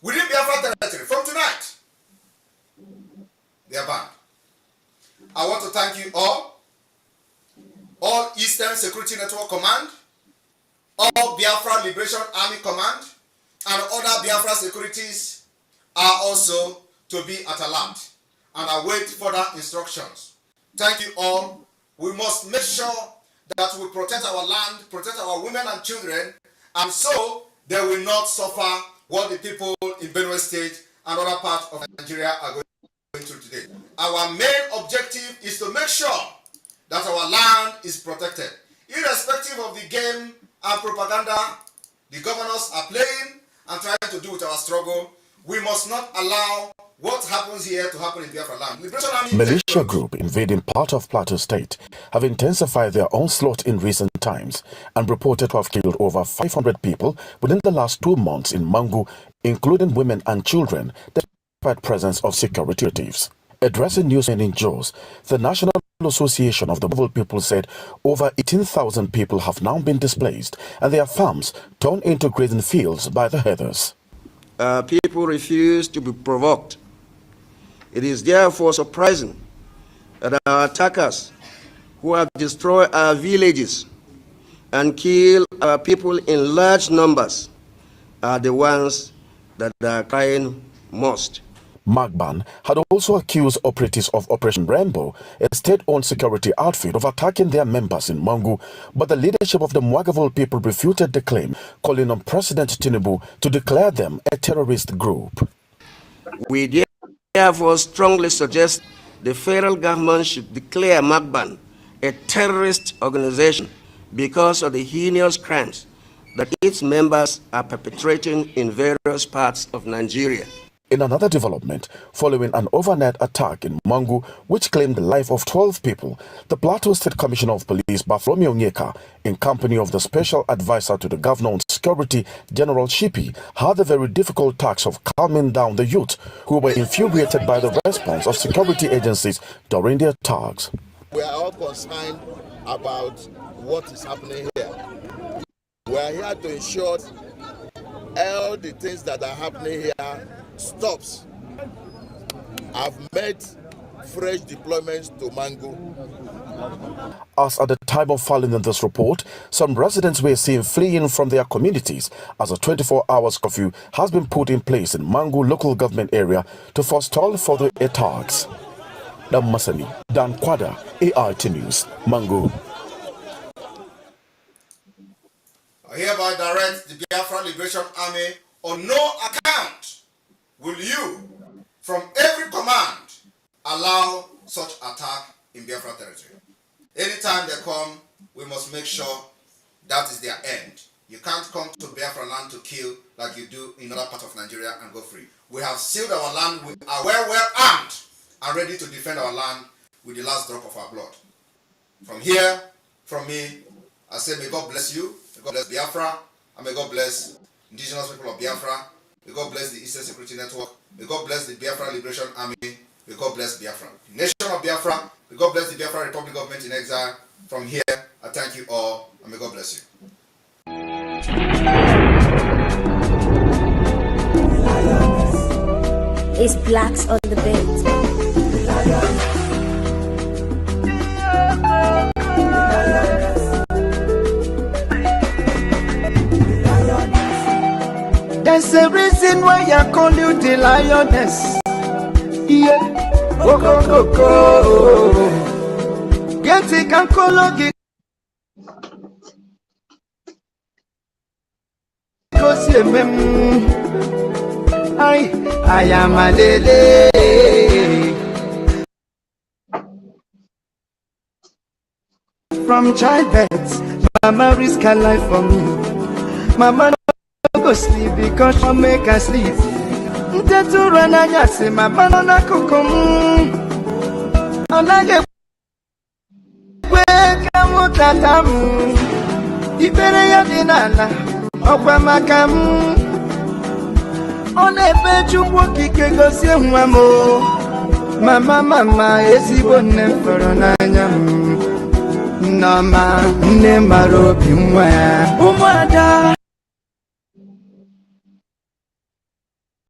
Within Biafra territory, from tonight, they are banned. I want to thank you all Eastern Security Network Command, all Biafra Liberation Army Command, and other Biafra securities are also to be at alert and await further instructions. Thank you all. We must make sure that we protect our land, protect our women and children, and so they will not suffer what the people in Benue State and other parts of Nigeria are going through today. Our main objective is to make sure that our land is protected. Irrespective of the game and propaganda the governors are playing and trying to do with our struggle, we must not allow what happens here to happen in Biafra land. Liberation Army Militia group invading part of Plateau State have intensified their onslaught in recent times and reported to have killed over 500 people within the last 2 months in Mangu, including women and children, despite presence of security operatives. Addressing newsmen in Jos, the National Association of the Mobile People said over 18,000 people have now been displaced and their farms turned into grazing fields by the herders. People refuse to be provoked. It is therefore surprising that our attackers, who have destroyed our villages and killed our people in large numbers, are the ones that are crying most. Magban had also accused operatives of Operation Rainbow, a state-owned security outfit, of attacking their members in Mangu, but the leadership of the Mwagavul people refuted the claim, calling on President Tinubu to declare them a terrorist group. We therefore strongly suggest the federal government should declare Magban a terrorist organization because of the heinous crimes that its members are perpetrating in various parts of Nigeria. In another development, following an overnight attack in Mangu, which claimed the life of 12 people, the Plateau State Commissioner of Police, Bartholomew Nyeka, in company of the Special Advisor to the Governor on Security, General Shipi, had the very difficult task of calming down the youth who were infuriated by the response of security agencies during the attacks. We are all concerned about what is happening here. We are here to ensure all the things that are happening here stops. I've met fresh deployments to Mangu. As at the time of filing in this report, some residents were seen fleeing from their communities as a 24-hour curfew has been put in place in Mangu local government area to forestall further attacks. Masani, Dan Kwada, AIT News, Mangu. I hereby direct the Biafra Liberation Army on no account will you, from every command, allow such attack in Biafra territory. Anytime they come, we must make sure that is their end. You can't come to Biafra land to kill like you do in other parts of Nigeria and go free. We have sealed our land, we are well armed and ready to defend our land with the last drop of our blood. From here, from me, I say may God bless you, may God bless Biafra, and may God bless indigenous people of Biafra, may God bless the Eastern Security Network, may God bless the Biafra Liberation Army, may God bless Biafra. Nation of Biafra, may God bless the Biafra Republic government in exile. From here, I thank you all, and may God bless you. It's blacks on the beat. There's a reason why I call you the lioness. Yeah, go go go go. Get it and call it. Cause you I am a lady. From childbirth, Mama risk her life for me. Mama no go sleep because she make her sleep. Ntetu rana nyase mama no na kukum. Onage kwe kamu tatamu. Ibere ya dinana okwa makamu. Onebe chukwu kike gosie nwamo. Mama ezigbo nne mfọrọ n'anya m. Nnọma nne mara obi nwa ya. Ụmụada